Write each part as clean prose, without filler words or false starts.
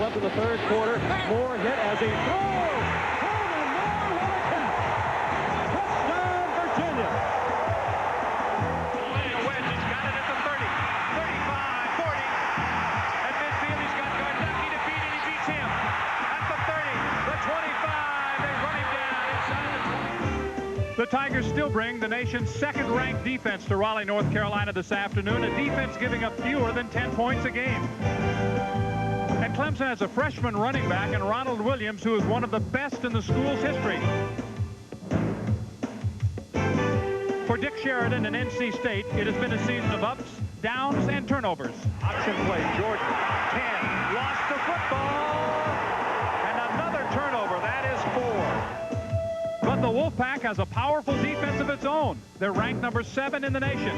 up in the third quarter. Moore hit as he throws. Coleman Moore with a catch. Touchdown, Virginia. Playing a wedge. He's got it at the 30, 35, 40. At midfield, he's got Gardecki to beat, and he beats him. At the 30, the 25. They run him down inside the 20. The Tigers still bring the nation's second-ranked defense to Raleigh, North Carolina this afternoon, a defense giving up fewer than 10 points a game. And Clemson has a freshman running back in Ronald Williams, who is one of the best in the school's history. For Dick Sheridan and NC State, it has been a season of ups, downs, and turnovers. Option play. Jordan, 10, lost the football, and another turnover. That is 4. But the Wolfpack has a powerful defense of its own. They're ranked number 7 in the nation.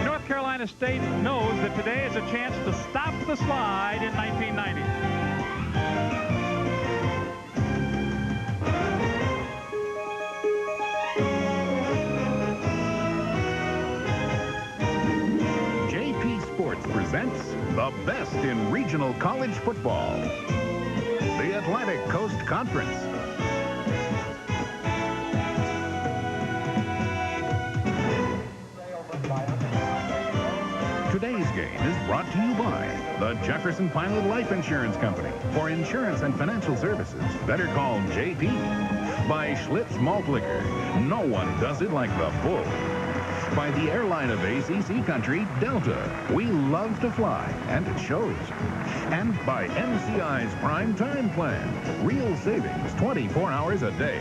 North Carolina State knows that today is a chance to stop the slide in 1990. JP Sports presents the best in regional college football. The Atlantic Coast Conference. Today's game is brought to you by the Jefferson Pilot Life Insurance Company. For insurance and financial services, better call JP. By Schlitz Malt Liquor. No one does it like the Bull. By the airline of ACC country, Delta. We love to fly, and it shows. And by MCI's Prime Time Plan. Real savings 24 hours a day.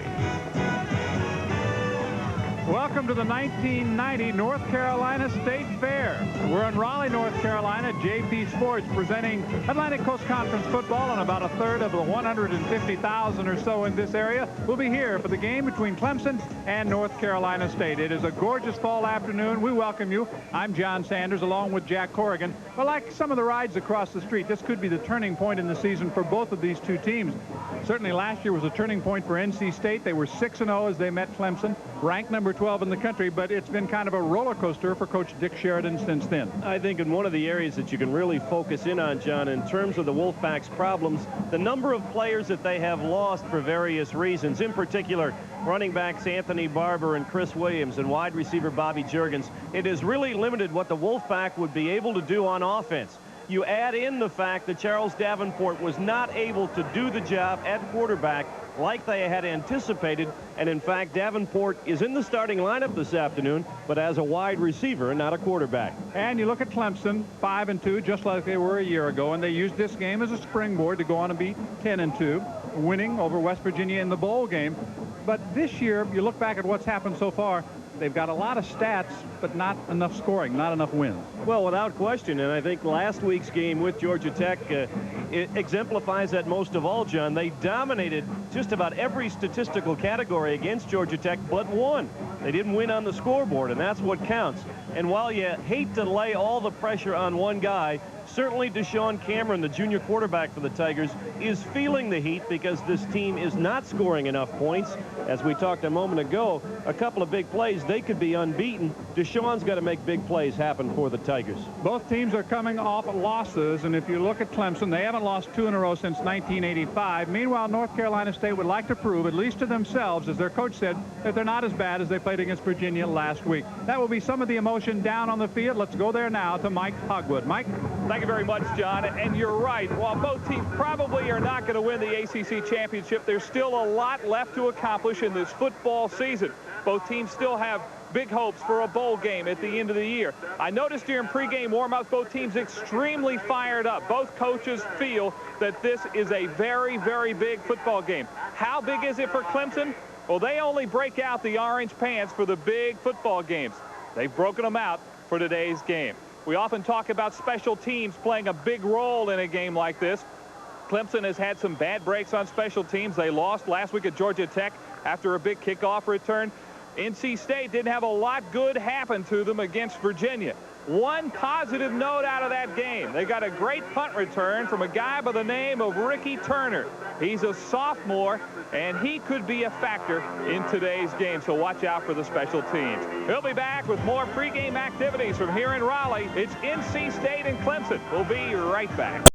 Welcome to the 1990 North Carolina State Fair. We're in Raleigh, North Carolina. JP Sports presenting Atlantic Coast Conference football, and about a third of the 150,000 or so in this area will be here for the game between Clemson and North Carolina State. It is a gorgeous fall afternoon. We welcome you. I'm John Sanders along with Jack Corrigan. But like some of the rides across the street, this could be the turning point in the season for both of these two teams. Certainly last year was a turning point for NC State. They were 6-0 as they met Clemson, ranked number 12 in the country, but it's been kind of a roller coaster for Coach Dick Sheridan since then. I think in one of the areas that you can really focus in on, John, in terms of the Wolfpack's problems, the number of players that they have lost for various reasons, in particular running backs Anthony Barber and Chris Williams and wide receiver Bobby Juergens. It has really limited what the Wolfpack would be able to do on offense. You add in the fact that Charles Davenport was not able to do the job at quarterback like they had anticipated, and in fact Davenport is in the starting lineup this afternoon, but as a wide receiver and not a quarterback. And you look at Clemson, 5-2, just like they were a year ago, and they used this game as a springboard to go on and beat 10-2, winning over West Virginia in the bowl game. But this year, you look back at what's happened so far, they've got a lot of stats, but not enough scoring, not enough wins. Well, without question, and I think last week's game with Georgia Tech it exemplifies that most of all, John. They dominated just about every statistical category against Georgia Tech but one. They didn't win on the scoreboard, and that's what counts. And while you hate to lay all the pressure on one guy, certainly Deshaun Cameron, the junior quarterback for the Tigers, is feeling the heat because this team is not scoring enough points. As we talked a moment ago, a couple of big plays, they could be unbeaten. Deshaun's got to make big plays happen for the Tigers. Both teams are coming off losses, and if you look at Clemson, they haven't lost 2 in a row since 1985. Meanwhile, North Carolina State would like to prove, at least to themselves, as their coach said, that they're not as bad as they played against Virginia last week. That will be some of the emotion down on the field. Let's go there now to Mike Hogwood. Mike? Thank you very much, John. And you're right. While both teams probably are not going to win the ACC championship, there's still a lot left to accomplish in this football season. Both teams still have big hopes for a bowl game at the end of the year. I noticed during pregame warm-ups, both teams extremely fired up. Both coaches feel that this is a very, very big football game. How big is it for Clemson? Well, they only break out the orange pants for the big football games. They've broken them out for today's game. We often talk about special teams playing a big role in a game like this. Clemson has had some bad breaks on special teams. They lost last week at Georgia Tech after a big kickoff return. NC State didn't have a lot good happen to them against Virginia. One positive note out of that game. They got a great punt return from a guy by the name of Ricky Turner. He's a sophomore, and he could be a factor in today's game, so watch out for the special teams. We'll be back with more pregame activities from here in Raleigh. It's NC State and Clemson. We'll be right back.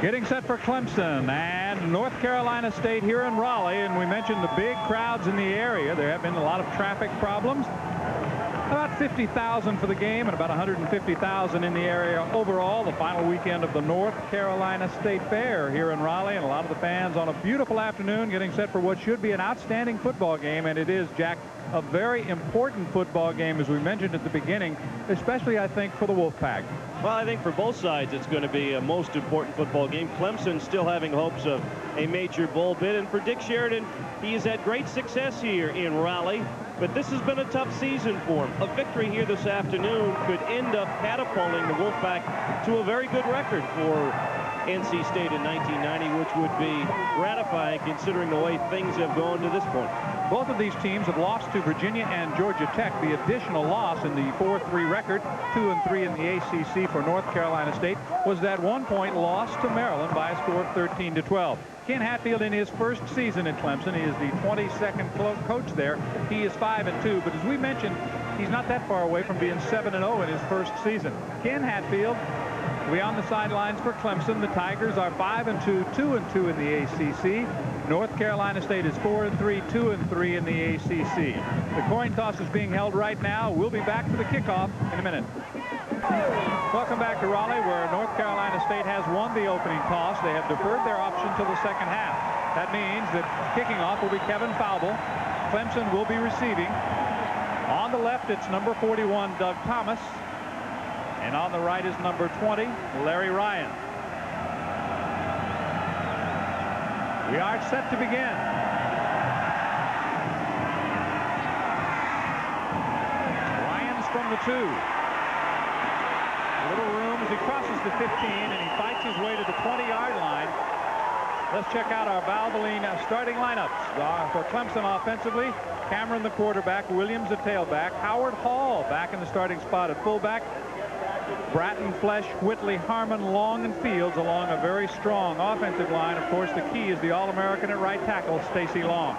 Getting set for Clemson and North Carolina State here in Raleigh. And we mentioned the big crowds in the area. There have been a lot of traffic problems. About 50,000 for the game and about 150,000 in the area overall. The final weekend of the North Carolina State Fair here in Raleigh, and a lot of the fans on a beautiful afternoon getting set for what should be an outstanding football game. And it is, Jack, a very important football game, as we mentioned at the beginning, especially, I think, for the Wolfpack. Well, I think for both sides it's going to be a most important football game. Clemson still having hopes of a major bowl bid, and for Dick Sheridan, he has had great success here in Raleigh, but this has been a tough season for him. A victory here this afternoon could end up catapulting the Wolfpack to a very good record for NC State in 1990, which would be gratifying considering the way things have gone to this point. Both of these teams have lost to Virginia and Georgia Tech. The additional loss in the 4-3 record, 2-3 in the ACC for North Carolina State, was that 1-point loss to Maryland by a score of 13-12. Ken Hatfield, in his first season at Clemson, he is the 22nd coach there. He is 5-2, but as we mentioned, he's not that far away from being 7-0 in his first season. Ken Hatfield will be on the sidelines for Clemson. The Tigers are 5-2, 2-2 in the ACC. North Carolina State is 4-3, 2-3 in the ACC. The coin toss is being held right now. We'll be back for the kickoff in a minute. Welcome back to Raleigh, where North Carolina State has won the opening toss. They have deferred their option till the second half. That means that kicking off will be Kevin Faubel. Clemson will be receiving. On the left, it's number 41, Doug Thomas. And on the right is number 20, Larry Ryan. We are set to begin. Ryan's from the 2. A little room as he crosses the 15, and he fights his way to the 20-yard line. Let's check out our Valvoline starting lineups. For Clemson offensively, Cameron the quarterback, Williams the tailback, Howard Hall back in the starting spot at fullback, Bratton, Flesh, Whitley, Harmon, Long, and Fields along a very strong offensive line. Of course, the key is the All-American at right tackle, Stacy Long.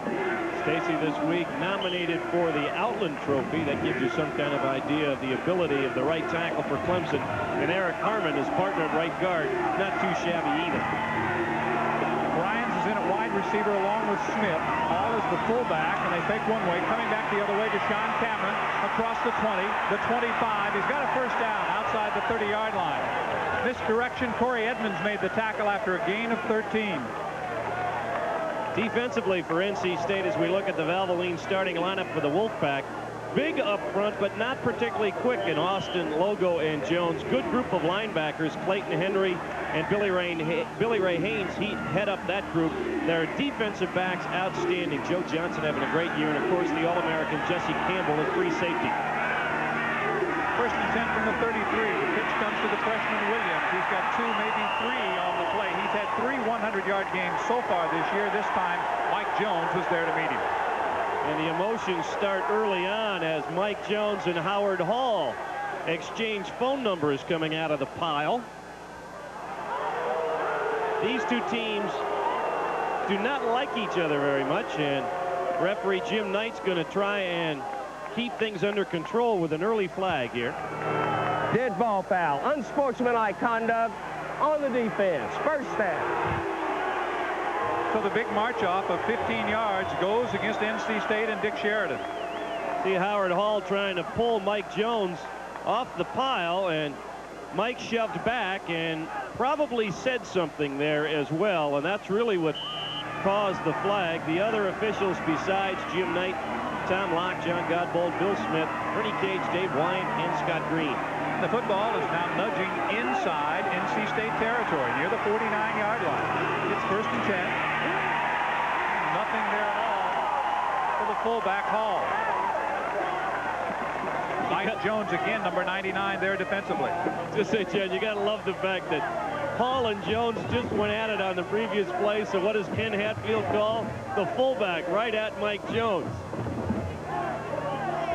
Stacy this week nominated for the Outland Trophy. That gives you some kind of idea of the ability of the right tackle for Clemson. And Eric Harmon, his partner at right guard, not too shabby either. Ryans is in at wide receiver along with Smith. Hall is the fullback, and they fake one way. Coming back the other way to Sean Cameron across the 20, the 25. He's got a first down outside the 30-yard line. Misdirection. Corey Edmonds made the tackle after a gain of 13. Defensively for NC State, as we look at the Valvoline starting lineup for the Wolfpack, big up front, but not particularly quick in Austin, Logo, and Jones. Good group of linebackers, Clayton Henry and Billy Ray Haynes. He head up that group. Their defensive backs outstanding. Joe Johnson having a great year, and of course the All-American Jesse Campbell is free safety. First and 10 from the 33. The pitch comes to the freshman Williams. He's got 2, maybe 3 on the play. He's had 3 100-yard games so far this year. This time, Mike Jones was there to meet him. And the emotions start early on as Mike Jones and Howard Hall exchange phone numbers coming out of the pile. These two teams do not like each other very much, and referee Jim Knight's going to try and keep things under control with an early flag here. Dead ball foul. Unsportsmanlike conduct on the defense. First down. So the big march off of 15 yards goes against NC State and Dick Sheridan. See Howard Hall trying to pull Mike Jones off the pile, and Mike shoved back and probably said something there as well, and that's really what caused the flag. The other officials besides Jim Knight, Tom Locke, John Godbold, Bill Smith, Ernie Cage, Dave Wyant, and Scott Green. The football is now nudging inside NC State territory near the 49-yard line. It's first and 10. Nothing there at all for the fullback Hall. Mike Jones again, number 99 there defensively. Just say, John, you got to love the fact that Hall and Jones just went at it on the previous play. So what does Ken Hatfield call? The fullback right at Mike Jones.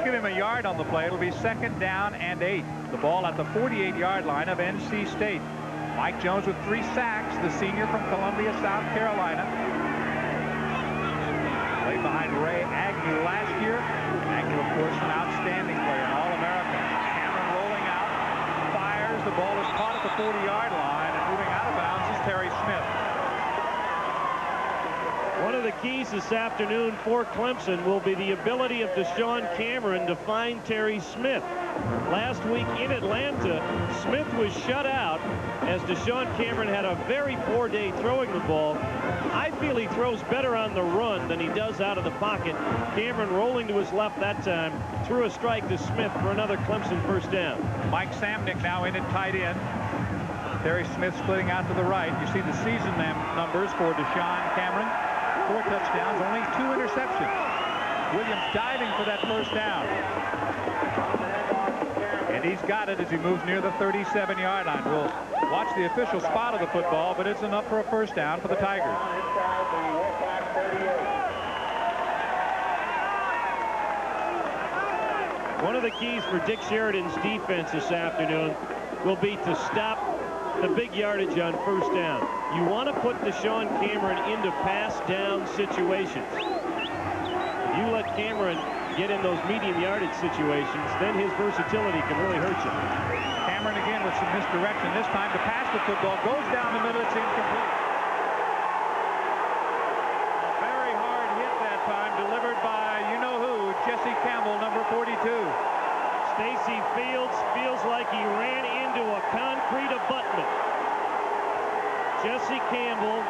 Give him a yard on the play. It'll be second down and 8. The ball at the 48-yard line of NC State. Mike Jones with 3 sacks, the senior from Columbia, South Carolina. Played behind Ray Agnew last year. Agnew, of course, an outstanding player, an All-American. Cameron rolling out, fires. The ball is caught at the 40-yard line, and moving out of bounds is Terry Smith. One of the keys this afternoon for Clemson will be the ability of Deshaun Cameron to find Terry Smith. Last week in Atlanta, Smith was shut out as Deshaun Cameron had a very poor day throwing the ball. I feel he throws better on the run than he does out of the pocket. Cameron rolling to his left that time, threw a strike to Smith for another Clemson first down. Mike Samnick now in at tight end. Terry Smith splitting out to the right. You see the season numbers for Deshaun Cameron. 4 touchdowns, only 2 interceptions. Williams diving for that first down. And he's got it as he moves near the 37-yard line. We'll watch the official spot of the football, but it's enough for a first down for the Tigers. One of the keys for Dick Sheridan's defense this afternoon will be to stop the big yardage on first down. You want to put Deshaun Cameron into pass down situations. If you let Cameron get in those medium yardage situations, then his versatility can really hurt you. Cameron again with some misdirection. This time to pass the football. Goes down the middle. It's incomplete. A very hard hit that time, delivered by you-know-who, Jesse Campbell, number 42. Stacy Fields feels like he ran into a concrete abutment. Jesse Campbell,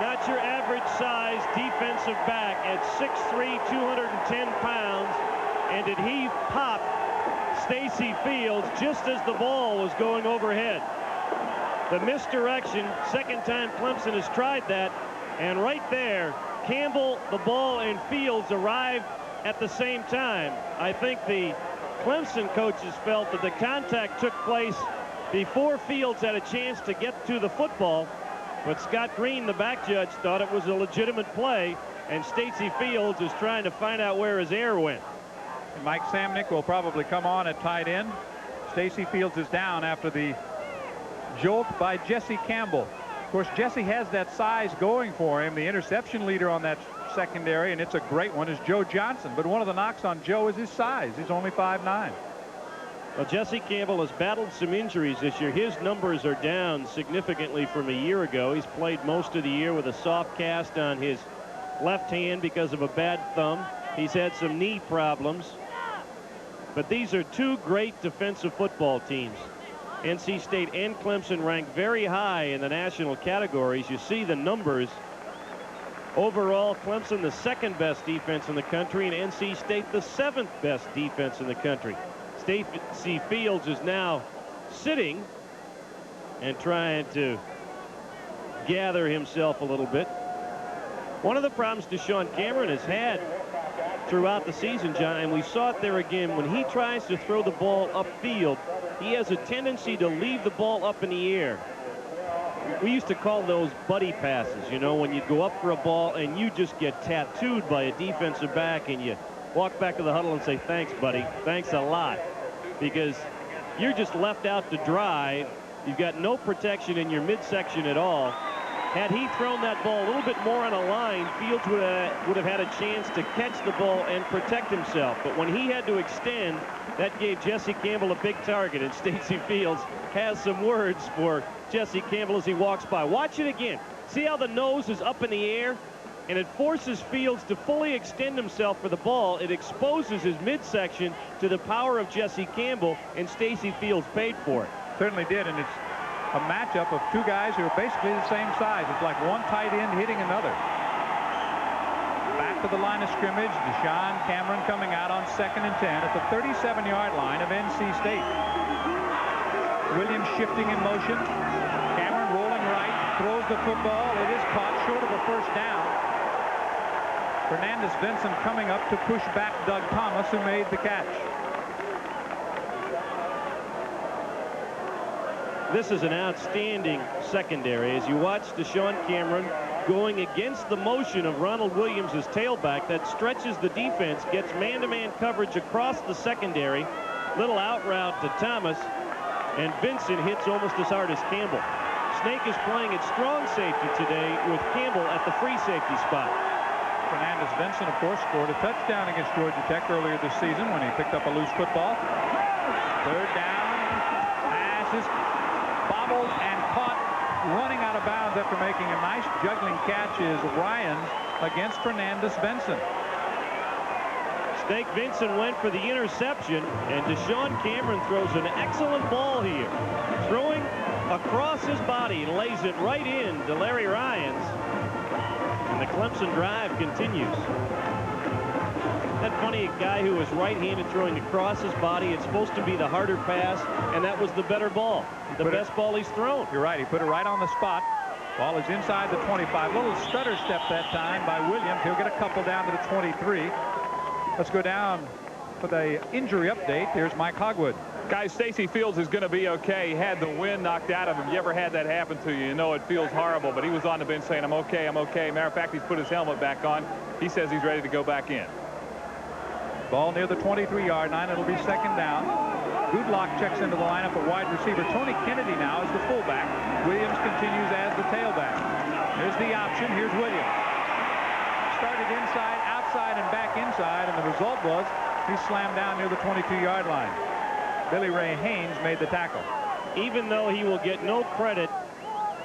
not your average size defensive back at 6'3", 210 pounds. And did he pop Stacy Fields just as the ball was going overhead? The misdirection, second time Clemson has tried that. And right there, Campbell, the ball, and Fields arrived at the same time. I think the Clemson coaches felt that the contact took place before Fields had a chance to get to the football, but Scott Green, the back judge, thought it was a legitimate play, and Stacy Fields is trying to find out where his air went. And Mike Samnick will probably come on at tight end. Stacy Fields is down after the jolt by Jesse Campbell. Of course, Jesse has that size going for him. The interception leader on that secondary, and it's a great one, is Joe Johnson. But one of the knocks on Joe is his size. He's only 5'9". Well, Jesse Campbell has battled some injuries this year. His numbers are down significantly from a year ago. He's played most of the year with a soft cast on his left hand because of a bad thumb. He's had some knee problems. But these are two great defensive football teams. NC State and Clemson ranked very high in the national categories. You see the numbers. Overall, Clemson the second best defense in the country, and NC State the 7th best defense in the country. Stacy Fields is now sitting and trying to gather himself a little bit. One of the problems Deshaun Cameron has had throughout the season, John, and we saw it there again, when he tries to throw the ball upfield, he has a tendency to leave the ball up in the air. We used to call those buddy passes, you know, when you go up for a ball and you just get tattooed by a defensive back and you walk back to the huddle and say, thanks, buddy, thanks a lot, because you're just left out to dry. You've got no protection in your midsection at all. Had he thrown that ball a little bit more on a line, Fields would have had a chance to catch the ball and protect himself. But when he had to extend, that gave Jesse Campbell a big target, and Stacy Fields has some words for Jesse Campbell as he walks by. Watch it again. See how the nose is up in the air? And it forces Fields to fully extend himself for the ball. It exposes his midsection to the power of Jesse Campbell, and Stacy Fields paid for it. Certainly did, and it's a matchup of two guys who are basically the same size. It's like one tight end hitting another. Back to the line of scrimmage. Deshaun Cameron coming out on 2nd and 10 at the 37-yard line of NC State. Williams shifting in motion. Cameron rolling right, throws the football. It is caught short of a first down. Fernandez Benson coming up to push back Doug Thomas, who made the catch. This is an outstanding secondary. As you watch Deshaun Cameron going against the motion of Ronald Williams' tailback, that stretches the defense, gets man-to-man coverage across the secondary. Little out route to Thomas, and Vincent hits almost as hard as Campbell. Snake is playing at strong safety today with Campbell at the free safety spot. Fernandez Benson, of course, scored a touchdown against Georgia Tech earlier this season when he picked up a loose football. Third down. Pass is bobbled and caught running out of bounds after making a nice juggling catch is Ryans against Fernandez Benson. Snake Vincent went for the interception, and Deshaun Cameron throws an excellent ball here. Throwing across his body, lays it right in to Larry Ryans. And the Clemson drive continues. That funny guy who was right-handed throwing across his body. It's supposed to be the harder pass, and that was the better ball. The best ball he's thrown. You're right. He put it right on the spot. Ball is inside the 25. Little stutter step that time by Williams. He'll get a couple down to the 23. Let's go down for the injury update. Here's Mike Hogwood. Guys, Stacy Fields is going to be okay. He had the wind knocked out of him. You ever had that happen to you? You know it feels horrible, but he was on the bench saying, I'm okay, I'm okay. Matter of fact, he's put his helmet back on. He says he's ready to go back in. Ball near the 23-yard line. It'll be second down. Goodlock checks into the lineup at wide receiver. Tony Kennedy now is the fullback. Williams continues as the tailback. Here's the option. Here's Williams. Started inside, outside, and back inside, and the result was he slammed down near the 22-yard line. Billy Ray Haynes made the tackle. Even though he will get no credit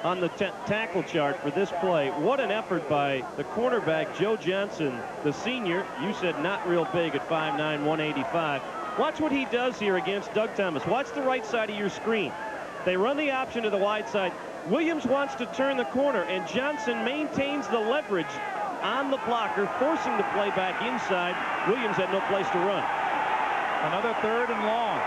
on the tackle chart for this play, what an effort by the cornerback Joe Johnson, the senior. You said not real big at 5'9", 185. Watch what he does here against Doug Thomas. Watch the right side of your screen. They run the option to the wide side. Williams wants to turn the corner, and Johnson maintains the leverage on the blocker, forcing the play back inside. Williams had no place to run. Another third and long.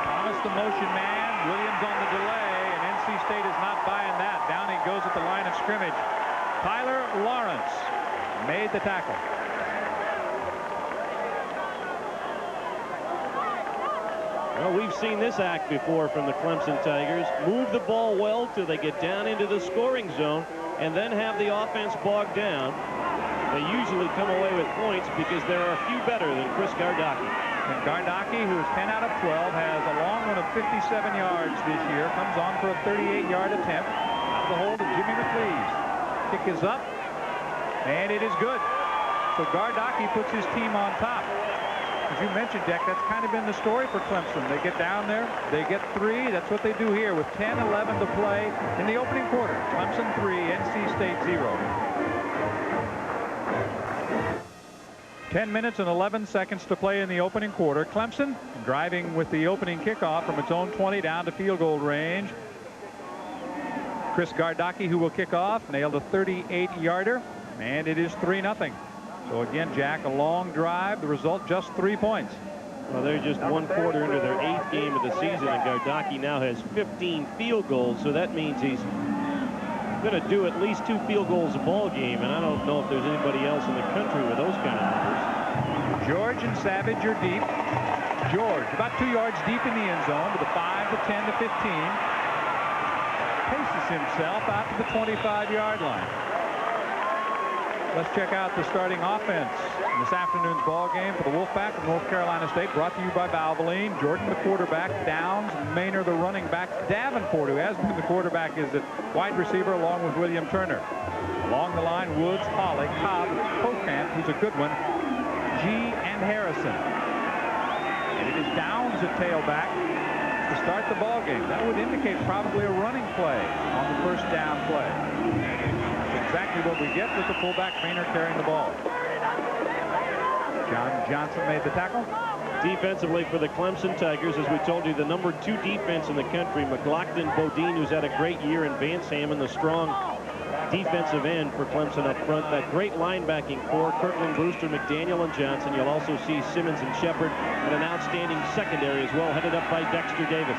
Thomas the motion man. Williams on the delay, and NC State is not buying that. Down he goes at the line of scrimmage. Tyler Lawrence made the tackle. Well, we've seen this act before from the Clemson Tigers. Move the ball well till they get down into the scoring zone and then have the offense bogged down. They usually come away with points because there are a few better than Chris Gardocki. And Gardocki, who is 10 out of 12, has a long one of 57 yards this year. Comes on for a 38-yard attempt. Out of the hold of Jimmy McLeese. Kick is up, and it is good. So Gardocki puts his team on top. As you mentioned, Deck, that's kind of been the story for Clemson. They get down there, they get 3. That's what they do here with 10-11 to play in the opening quarter. Clemson 3, NC State 0. 10 minutes and 11 seconds to play in the opening quarter. Clemson driving with the opening kickoff from its own 20 down to field goal range. Chris Gardocki, who will kick off, nailed a 38-yarder, and it is 3-0. So again, Jack, a long drive. The result, just 3 points. Well, they're just one quarter into their 8th game of the season, and Gardocki now has 15 field goals. So that means he's going to do at least 2 field goals a ball game, and I don't know if there's anybody else in the country with those kind of numbers. George and Savage are deep. George about 2 yards deep in the end zone with a 5 to 10 to 15. Paces himself out to the 25-yard line. Let's check out the starting offense in this afternoon's ball game for the Wolfpack of North Carolina State, brought to you by Valvoline. Jordan, the quarterback. Downs, Maynard, the running back. Davenport, who has been the quarterback, is at wide receiver along with William Turner. Along the line, Woods, Holly, Cobb, Pocamp, who's a good one, G, and Harrison. And it is Downs at tailback to start the ball game. That would indicate probably a running play on the first down play. Exactly what we get with the fullback Maynard carrying the ball. John Johnson made the tackle. Defensively for the Clemson Tigers, as we told you, the number 2 defense in the country. McLaughlin Bodine, who's had a great year, and Vance Hammond, the strong defensive end for Clemson up front. That great linebacking core, Kirkland, Brewster, McDaniel, and Johnson. You'll also see Simmons and Shepard, and an outstanding secondary as well, headed up by Dexter Davis.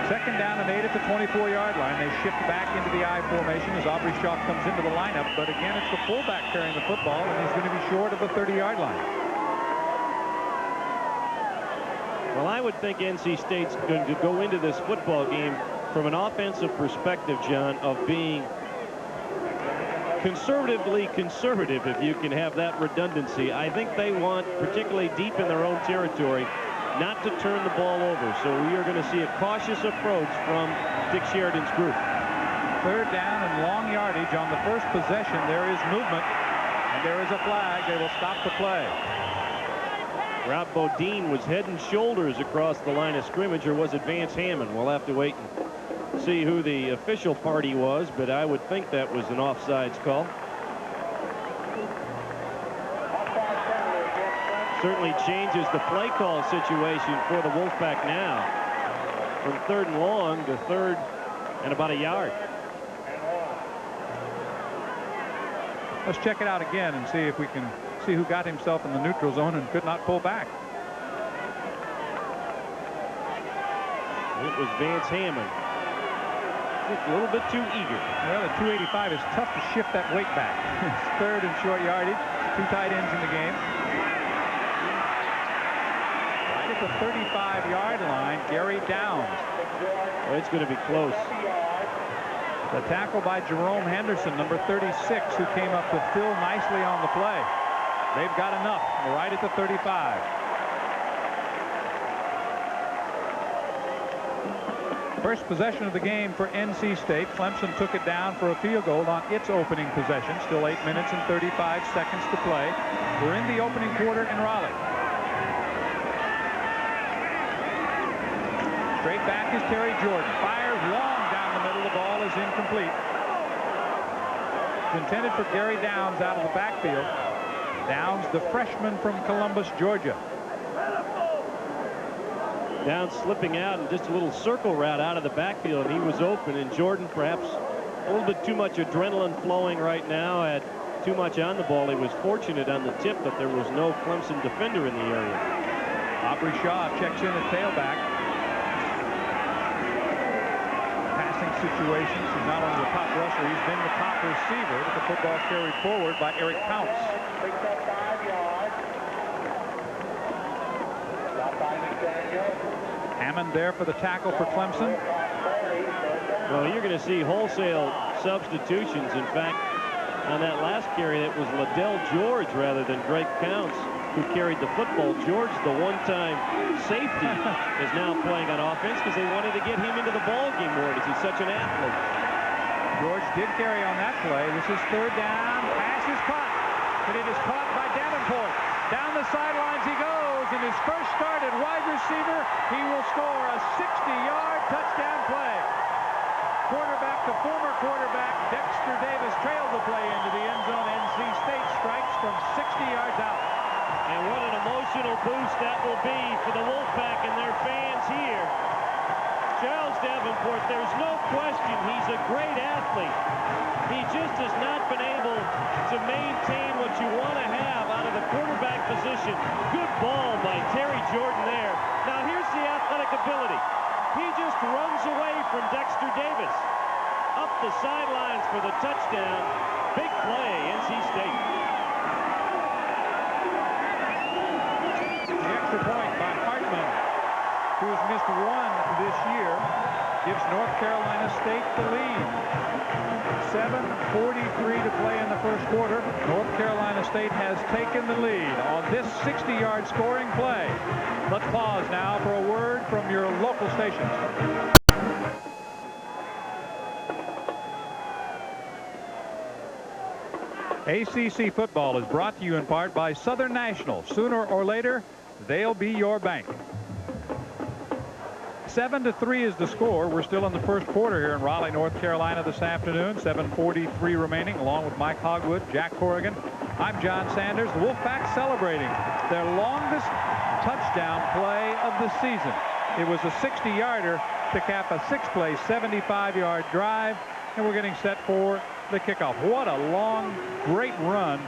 Second down and 8 at the 24-yard line. They shift back into the I formation as Aubrey Shaw comes into the lineup. But again, it's the fullback carrying the football, and he's going to be short of the 30-yard line. Well, I would think NC State's going to go into this football game from an offensive perspective, John, of being conservatively conservative, if you can have that redundancy. I think they want, particularly deep in their own territory, not to turn the ball over. So we are going to see a cautious approach from Dick Sheridan's group. Third down and long yardage on the first possession. There is movement, and there is a flag. They will stop the play. Rob Bodine was head and shoulders across the line of scrimmage, or was it Vance Hammond? We'll have to wait and see who the official party was, but I would think that was an offsides call. Certainly changes the play call situation for the Wolfpack now. From 3rd and long to 3rd and about a yard. Let's check it out again and see if we can see who got himself in the neutral zone and could not pull back. It was Vance Hammond. Just a little bit too eager. Well, at 285, it's tough to shift that weight back. It's 3rd and short yardage. 2 tight ends in the game. Right at the 35-yard line, Gary Downs. Oh, it's going to be close. The tackle by Jerome Henderson, number 36, who came up to fill nicely on the play. They've got enough right at the 35. First possession of the game for NC State. Clemson took it down for a field goal on its opening possession. Still 8 minutes and 35 seconds to play. We're in the opening quarter in Raleigh. Straight back is Terry Jordan. Fires long down the middle. The ball is incomplete. It's intended for Gary Downs out of the backfield. Downs, the freshman from Columbus, Georgia. Downs slipping out and just a little circle route out of the backfield, and he was open. And Jordan, perhaps a little bit too much adrenaline flowing right now, had too much on the ball. He was fortunate on the tip that there was no Clemson defender in the area. Aubrey Shaw checks in at tailback. Passing situations, he's not only the top rusher, he's been the top receiver, but the football carried forward by Eric Pounce. Hammond there for the tackle for Clemson. Well, you're going to see wholesale substitutions. In fact, on that last carry, it was Liddell George rather than Greg Pounce who carried the football. George, the one-time safety, is now playing on offense because they wanted to get him into the ball game more because he's such an athlete. George did carry on that play. This is 3rd down. Pass is caught. But it is caught by Davenport. Down the sidelines he goes. In his first start at wide receiver, he will score a 60-yard touchdown play. Former quarterback Dexter Davis trailed the play into the end zone. NC State strikes from 60 yards out. And what an emotional boost that will be for the Wolfpack and their fans here. Charles Davenport, there's no question he's a great athlete. He just has not been able to maintain what you want to have out of the quarterback position. Good ball by Terry Jordan there. Now here's the athletic ability. He just runs away from Dexter Davis. Up the sidelines for the touchdown. Big play, NC State. The extra point by Hartman, who has missed 1 this year, gives North Carolina State the lead. 7:43 to play in the first quarter. North Carolina State has taken the lead on this 60-yard scoring play. Let's pause now for a word from your local stations. ACC football is brought to you in part by Southern National. Sooner or later, they'll be your bank. 7-3 is the score. We're still in the first quarter here in Raleigh, North Carolina this afternoon. 7:43 remaining, along with Mike Hogwood, Jack Corrigan. I'm John Sanders. The Wolfpack celebrating their longest touchdown play of the season. It was a 60-yarder to cap a 6-play, 75-yard drive, and we're getting set for the kickoff. What a long, great run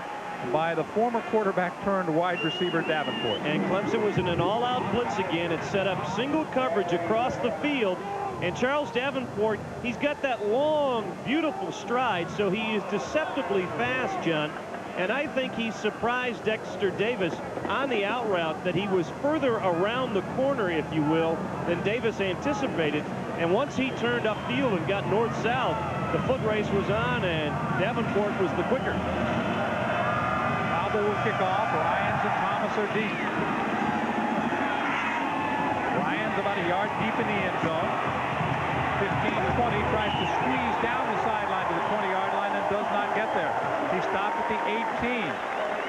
by the former quarterback turned wide receiver Davenport. And Clemson was in an all-out blitz again. It set up single coverage across the field. And Charles Davenport, he's got that long, beautiful stride, so he is deceptively fast, John. And I think he surprised Dexter Davis on the out route, that he was further around the corner, if you will, than Davis anticipated. And once he turned upfield and got north-south, the foot race was on, and Davenport was the quicker. Will kick off. Ryans and Thomas are deep. Ryans about a yard deep in the end zone. 15-20, tries to squeeze down the sideline to the 20-yard line and does not get there. He stopped at the 18.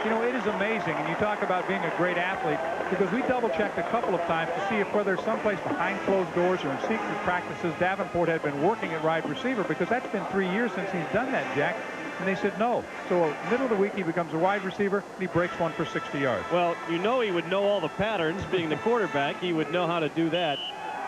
You know, it is amazing, and you talk about being a great athlete, because we double-checked a couple of times to see if whether someplace behind closed doors or in secret practices Davenport had been working at wide receiver, because that's been 3 years since he's done that, Jack. And they said no. So middle of the week, he becomes a wide receiver, and he breaks one for 60 yards. Well, you know he would know all the patterns. Being the quarterback, he would know how to do that.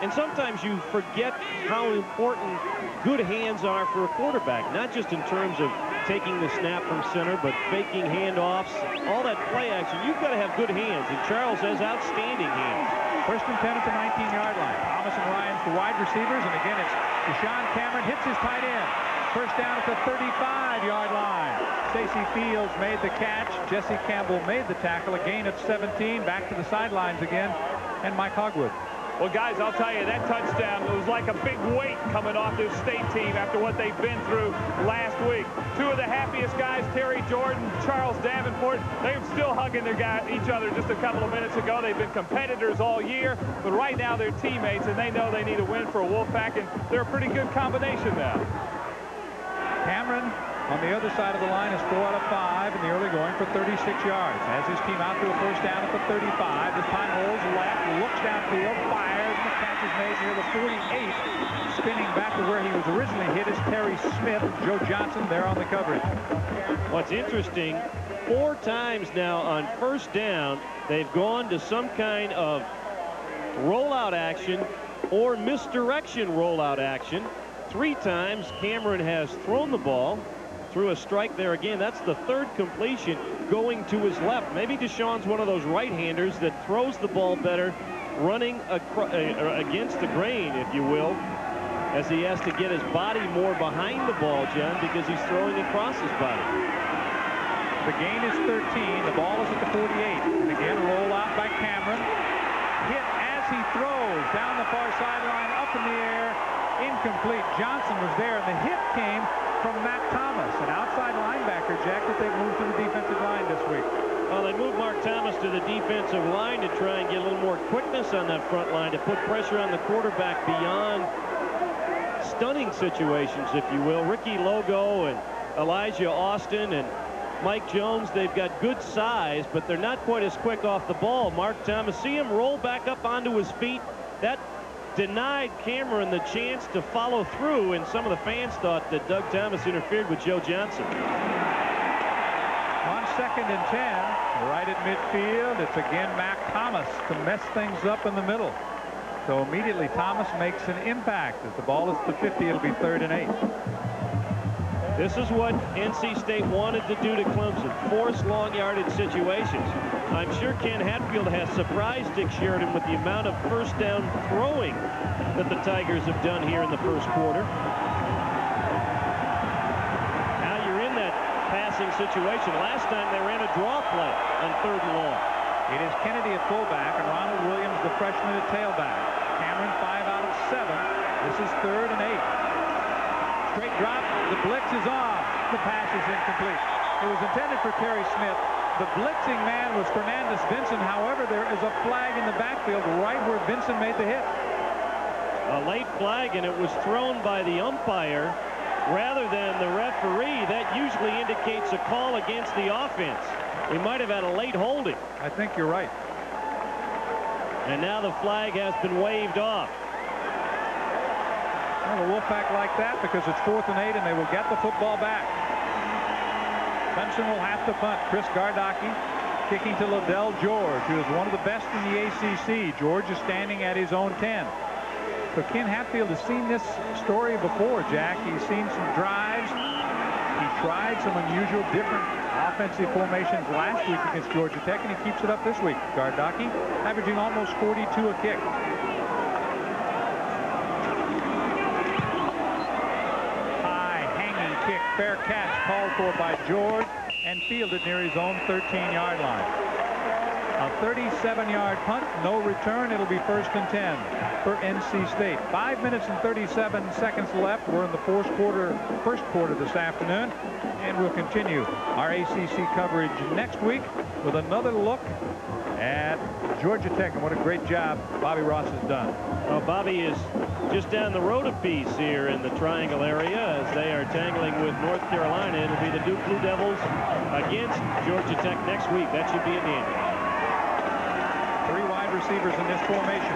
And sometimes you forget how important good hands are for a quarterback, not just in terms of taking the snap from center, but faking handoffs, all that play action. You've got to have good hands, and Charles has outstanding hands. First and 10 at the 19-yard line. Thomas and Ryan's the wide receivers, and again, it's Deshaun Cameron hits his tight end. First down at the 35-yard line. Stacy Fields made the catch. Jesse Campbell made the tackle. A gain of 17. Back to the sidelines again. And Mike Hogwood. Well, guys, I'll tell you, that touchdown was like a big weight coming off this state team after what they've been through last week. Two of the happiest guys, Terry Jordan, Charles Davenport, they're still hugging each other just a couple of minutes ago. They've been competitors all year, but right now they're teammates, and they know they need a win for a Wolfpack, and they're a pretty good combination now. Cameron on the other side of the line is 4 out of 5 in the early going for 36 yards. Has his team out to a first down at the 35. This time rolls left, looks downfield, fires, and the catch is made near the 48. Spinning back to where he was originally hit is Terry Smith. Joe Johnson there on the coverage. What's interesting, 4 times now on first down, they've gone to some kind of rollout action or misdirection rollout action. 3 times Cameron has thrown the ball. Threw a strike there again. That's the 3rd completion going to his left. Maybe Deshaun's one of those right-handers that throws the ball better, running against the grain, if you will, as he has to get his body more behind the ball, John, because he's throwing across his body. The gain is 13. The ball is at the 48. And again, roll out by Cameron. Hit as he throws down the far sideline, up in the air. Incomplete. Johnson was there, and the hit came from Matt Thomas, an outside linebacker, Jack, that they've moved to the defensive line this week. Well, they moved Mark Thomas to the defensive line to try and get a little more quickness on that front line, to put pressure on the quarterback beyond stunning situations, if you will. Ricky Logo and Elijah Austin and Mike Jones, they've got good size, but they're not quite as quick off the ball. Mark Thomas, see him roll back up onto his feet. That denied Cameron the chance to follow through, and some of the fans thought that Doug Thomas interfered with Joe Johnson. On 2nd and 10, right at midfield, it's again Mac Thomas to mess things up in the middle. So immediately Thomas makes an impact. As the ball is to 50, it'll be 3rd and 8. This is what NC State wanted to do to Clemson, force long yardage situations. I'm sure Ken Hatfield has surprised Dick Sheridan with the amount of first down throwing that the Tigers have done here in the first quarter. Now you're in that passing situation. Last time they ran a draw play on 3rd and long. It is Kennedy at fullback and Ronald Williams, the freshman, at tailback. Cameron 5 out of 7. This is 3rd and 8. Straight drop. The blitz is on. The pass is incomplete. It was intended for Terry Smith. The blitzing man was Fernandez Vinson. However, there is a flag in the backfield right where Vinson made the hit. A late flag, and it was thrown by the umpire rather than the referee. That usually indicates a call against the offense. We might have had a late holding. I think you're right. And now the flag has been waved off. Well, the Wolfpack like that because it's 4th and 8 and they will get the football back. Clemson will have to punt. Chris Gardocki kicking to Liddell George, who is one of the best in the ACC. George is standing at his own 10. So Ken Hatfield has seen this story before, Jack. He's seen some drives. He tried some unusual, different offensive formations last week against Georgia Tech, and he keeps it up this week. Gardocki averaging almost 42 a kick. Kick, fair catch called for by George and fielded near his own 13-yard line. A 37-yard punt, no return. It'll be 1st and 10 for NC State. 5 minutes and 37 seconds left. We're in the first quarter this afternoon, and we'll continue our ACC coverage next week with another look at Georgia Tech and what a great job Bobby Ross has done. Well, Bobby is just down the road a piece here in the Triangle area as they are tangling with North Carolina. It'll be the Duke Blue Devils against Georgia Tech next week. That should be a game. 3 wide receivers in this formation.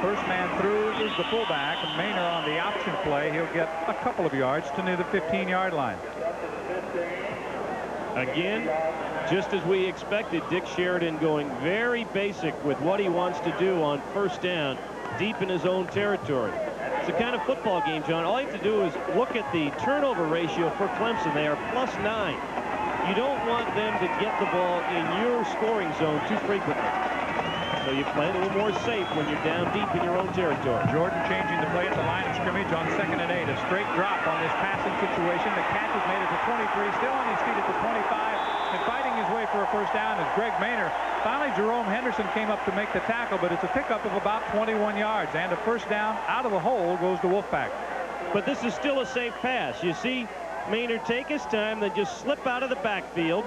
First man through is the fullback, and Maynor on the option play. He'll get a couple of yards to near the 15-yard line. Again, just as we expected, Dick Sheridan going very basic with what he wants to do on first down deep in his own territory. It's the kind of football game, John. All you have to do is look at the turnover ratio for Clemson. They are +9. You don't want them to get the ball in your scoring zone too frequently. So you play a little more safe when you're down deep in your own territory. Jordan changing the play at the line of scrimmage on 2nd and 8. A straight drop on this passing situation. The catch is made at the 23, still on his feet at the 25, and fighting his way for a first down is Greg Maynor. Finally, Jerome Henderson came up to make the tackle, but it's a pickup of about 21 yards, and a first down out of the hole goes to Wolfpack. But this is still a safe pass. You see Maynor take his time, then just slip out of the backfield.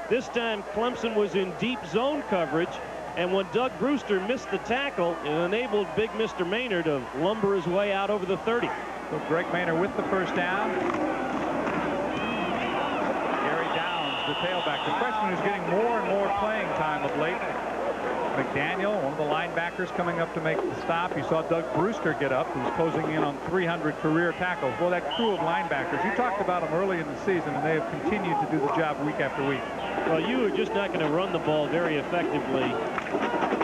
This time Clemson was in deep zone coverage, and when Doug Brewster missed the tackle, it enabled big Mr. Maynor to lumber his way out over the 30. So Greg Maynor with the first down. Gary Downs, the tailback. The freshman who's getting more and more playing time of late. McDaniel, one of the linebackers, coming up to make the stop. You saw Doug Brewster get up, who's closing in on 300 career tackles. Well, that crew of linebackers, you talked about them early in the season, and they have continued to do the job week after week. Well, you are just not going to run the ball very effectively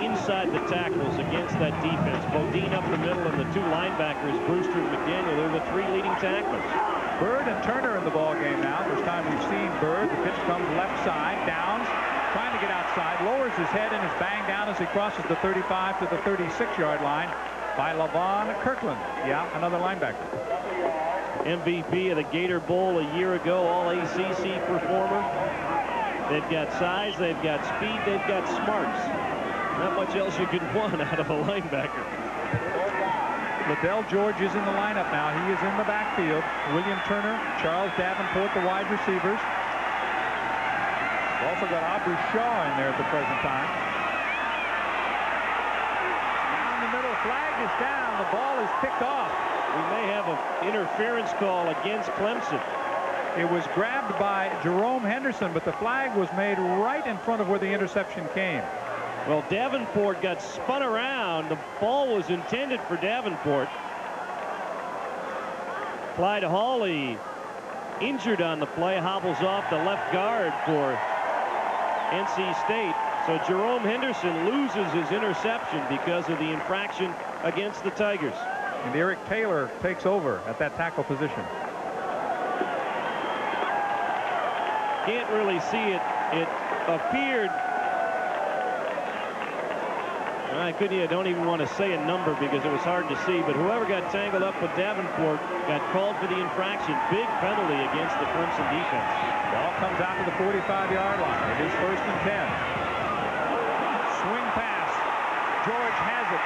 inside the tackles against that defense. Bodine up the middle, and the 2 linebackers, Brewster and McDaniel, they're the 3 leading tacklers. Bird and Turner in the ball game now. First time we've seen Bird. The pitch comes left side. Downs trying to get outside, lowers his head and is banged down as he crosses the 35 to the 36-yard line by Lavon Kirkland. Yeah, another linebacker. MVP of the Gator Bowl a year ago, all ACC performer. They've got size, they've got speed, they've got smarts. Not much else you could want out of a linebacker. Liddell George is in the lineup now. He is in the backfield. William Turner, Charles Davenport, the wide receivers. We've also got Aubrey Shaw in there at the present time. Down the middle, flag is down. The ball is picked off. We may have an interference call against Clemson. It was grabbed by Jerome Henderson, but the flag was made right in front of where the interception came. Well, Davenport got spun around. The ball was intended for Davenport. Clyde Hawley, injured on the play, hobbles off the left guard for NC State. So Jerome Henderson loses his interception because of the infraction against the Tigers. And Eric Taylor takes over at that tackle position. Can't really see it. It appeared. I don't even want to say a number because it was hard to see, but whoever got tangled up with Davenport got called for the infraction. Big penalty against the Clemson defense. Ball comes out to the 45-yard line. It is 1st and 10. Swing pass. George has it.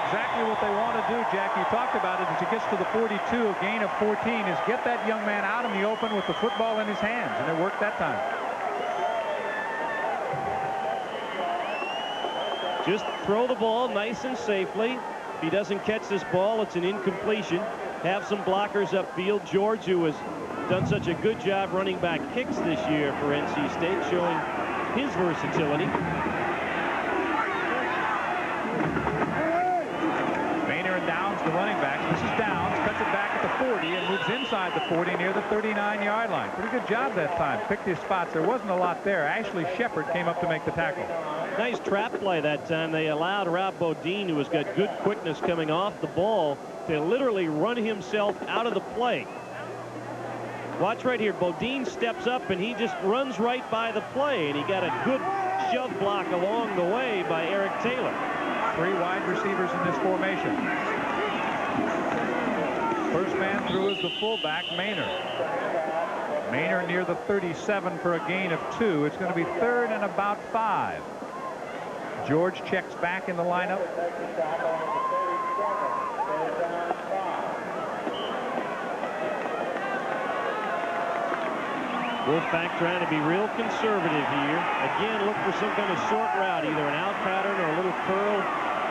Exactly what they want to do, Jack. You talked about it as he gets to the 42, a gain of 14, is get that young man out in the open with the football in his hands, and it worked that time. Just throw the ball nice and safely. If he doesn't catch this ball, it's an incompletion. Have some blockers upfield. George, who has done such a good job running back kicks this year for NC State, showing his versatility. Downs, the running back. This is Downs, cuts it back at the 40 and moves inside the 40 near the 39-yard line. Pretty good job that time. Picked his spots. There wasn't a lot there. Ashley Shepard came up to make the tackle. Nice trap play that time. They allowed Rob Bodine, who has got good quickness coming off the ball, to literally run himself out of the play. Watch right here. Bodine steps up and he just runs right by the play, and he got a good shove block along the way by Eric Taylor. 3 wide receivers in this formation. First man through is the fullback, Maynor. Maynor near the 37 for a gain of 2. It's going to be 3rd and about 5. George checks back in the lineup. Wolfpack trying to be real conservative here. Again, look for some kind of short route, either an out pattern or a little curl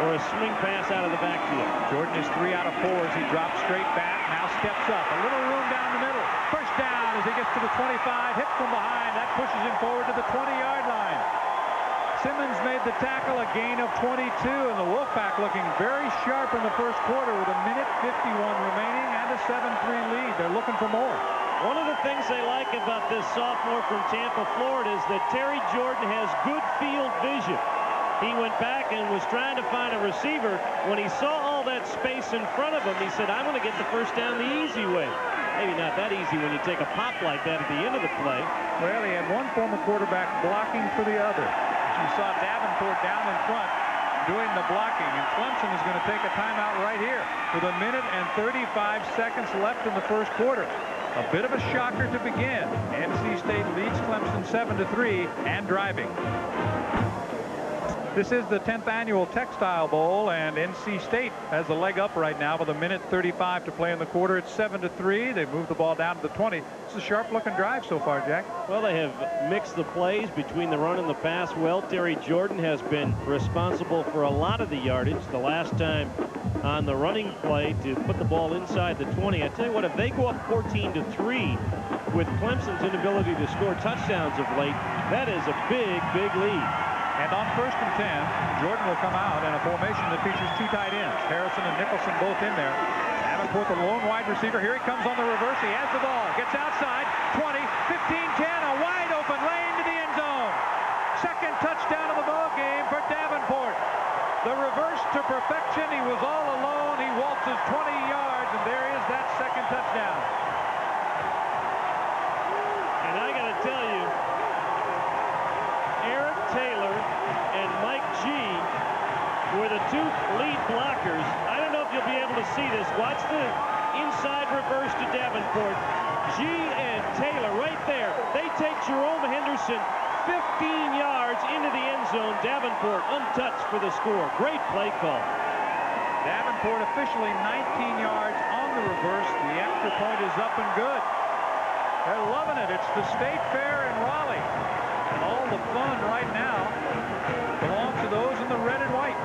or a swing pass out of the backfield. Jordan is 3 out of 4 as he drops straight back. Now steps up. A little room down the middle. First down as he gets to the 25. Hit from behind. That pushes him forward to the 20-yard line. Simmons made the tackle, a gain of 22, and the Wolfpack looking very sharp in the first quarter with 1:51 remaining and a 7-3 lead. They're looking for more. One of the things they like about this sophomore from Tampa, Florida, is that Terry Jordan has good field vision. He went back and was trying to find a receiver. When he saw all that space in front of him, he said, I'm going to get the first down the easy way. Maybe not that easy when you take a pop like that at the end of the play. Well, he had one former quarterback blocking for the other. You saw Davenport down in front doing the blocking, and Clemson is going to take a timeout right here with 1:35 left in the first quarter. A bit of a shocker to begin. NC State leads Clemson 7-3 and driving. This is the 10th annual Textile Bowl, and NC State has a leg up right now with 1:35 to play in the quarter. It's 7-3. They've moved the ball down to the 20. It's a sharp-looking drive so far, Jack. Well, they have mixed the plays between the run and the pass well. Terry Jordan has been responsible for a lot of the yardage. The last time on the running play to put the ball inside the 20. I tell you what, if they go up 14-3 with Clemson's inability to score touchdowns of late, that is a big, big lead. And on 1st and 10, Jordan will come out in a formation that features 2 tight ends. Harrison and Nicholson both in there. Davenport, the lone wide receiver. Here he comes on the reverse. He has the ball. Gets outside. 20, 15, 10. A wide open lane to the end zone. Second touchdown of the ball game for Davenport. The reverse to perfection. He was all alone. He waltzes 20 yards, and there is that second touchdown. And I got to tell you, Eric Taylor and Mike G were the 2 lead blockers. I don't know if you'll be able to see this. Watch the inside reverse to Davenport. G and Taylor right there. They take Jerome Henderson 15 yards into the end zone. Davenport untouched for the score. Great play call. Davenport officially 19 yards on the reverse. The extra point is up and good. They're loving it. It's the State Fair in Raleigh. And all the fun right now belongs to those in the red and white.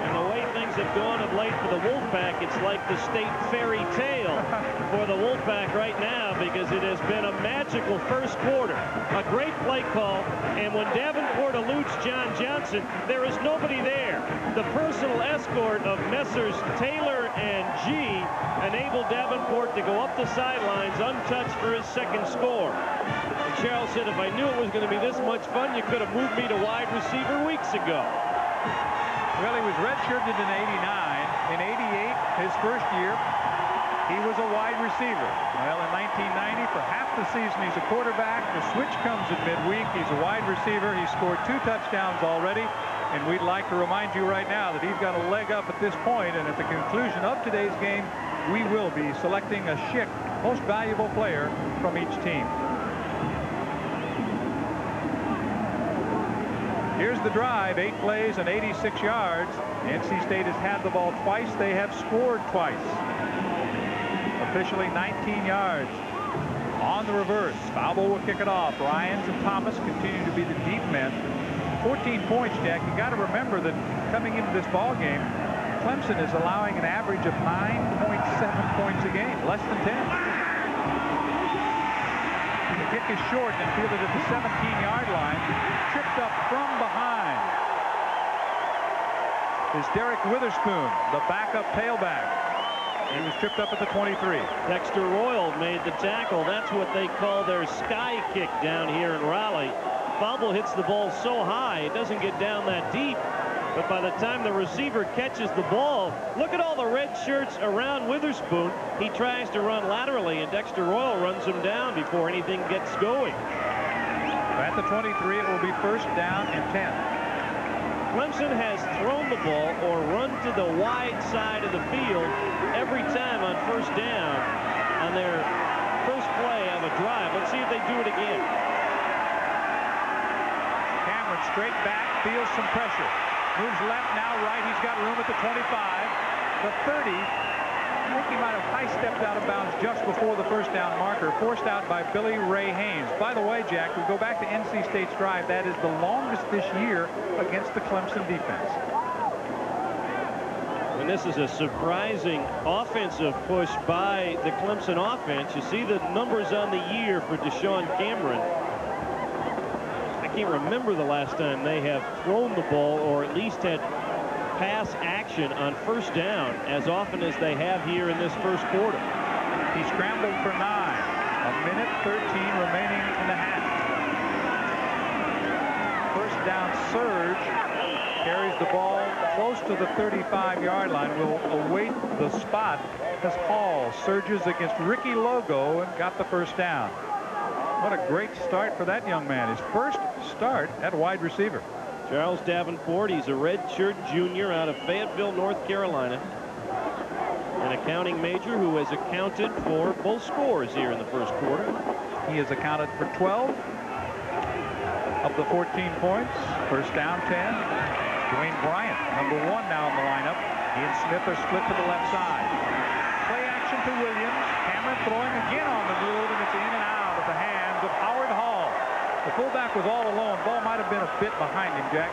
And the way things have gone of late for the Wolfpack, it's like the state fairy tale for the Wolfpack right now, because it has been a magical first quarter. A great play call, and when Davenport eludes John Johnson, there is nobody there. The personal escort of Messrs. Taylor and G enabled Davenport to go up the sidelines untouched for his second score. And Cheryl said, if I knew it was going to be this much fun, you could have moved me to wide receiver weeks ago. Well, he was redshirted in 89. In 88, his first year, he was a wide receiver. Well, in 1990, for half the season, he's a quarterback. The switch comes in midweek. He's a wide receiver. He scored 2 touchdowns already. And we'd like to remind you right now that he's got a leg up at this point. And at the conclusion of today's game, we will be selecting a Schick most valuable player from each team. Here's the drive, 8 plays and 86 yards. NC State has had the ball twice. They have scored twice. Officially 19 yards. On the reverse, Falbo will kick it off. Ryans and Thomas continue to be the deep men. 14 points, Jack. You got to remember that coming into this ball game, Clemson is allowing an average of 9.7 points a game, less than 10. The kick is short and fielded at the 17-yard line. Tripped up from behind is Derek Witherspoon, the backup tailback. He was tripped up at the 23. Dexter Royal made the tackle. That's what they call their sky kick down here in Raleigh. Falbo hits the ball so high, it doesn't get down that deep. But by the time the receiver catches the ball, look at all the red shirts around Witherspoon. He tries to run laterally, and Dexter Royal runs him down before anything gets going. At the 23, it will be first down and 10. Clemson has thrown the ball or run to the wide side of the field every time on first down on their first play of a drive. Let's see if they do it again. Cameron straight back, feels some pressure. Moves left, now right. He's got room at the 25, the 30. I think he might have high-stepped out of bounds just before the first down marker, forced out by Billy Ray Haynes. By the way, Jack, we go back to NC State's drive. That is the longest this year against the Clemson defense. And this is a surprising offensive push by the Clemson offense. You see the numbers on the year for Deshaun Cameron. I can't remember the last time they have thrown the ball or at least had pass action on first down as often as they have here in this first quarter. He scrambled for 9. A minute 13 remaining in the half. First down surge. Carries the ball close to the 35-yard line. Will await the spot as Hall surges against Ricky Logo and got the first down. What a great start for that young man. His first start at wide receiver. Charles Davenport, he's a redshirt junior out of Fayetteville, North Carolina. An accounting major who has accounted for both scores here in the first quarter. He has accounted for 12 of the 14 points. First down 10. Dwayne Bryant, number 1 now in the lineup. He and Smith are split to the left side. Play action to Williams. Cameron throwing again on the move, and it's in and out of the hands of Howard Hall. The fullback was all alone. Ball might have been a bit behind him, Jack.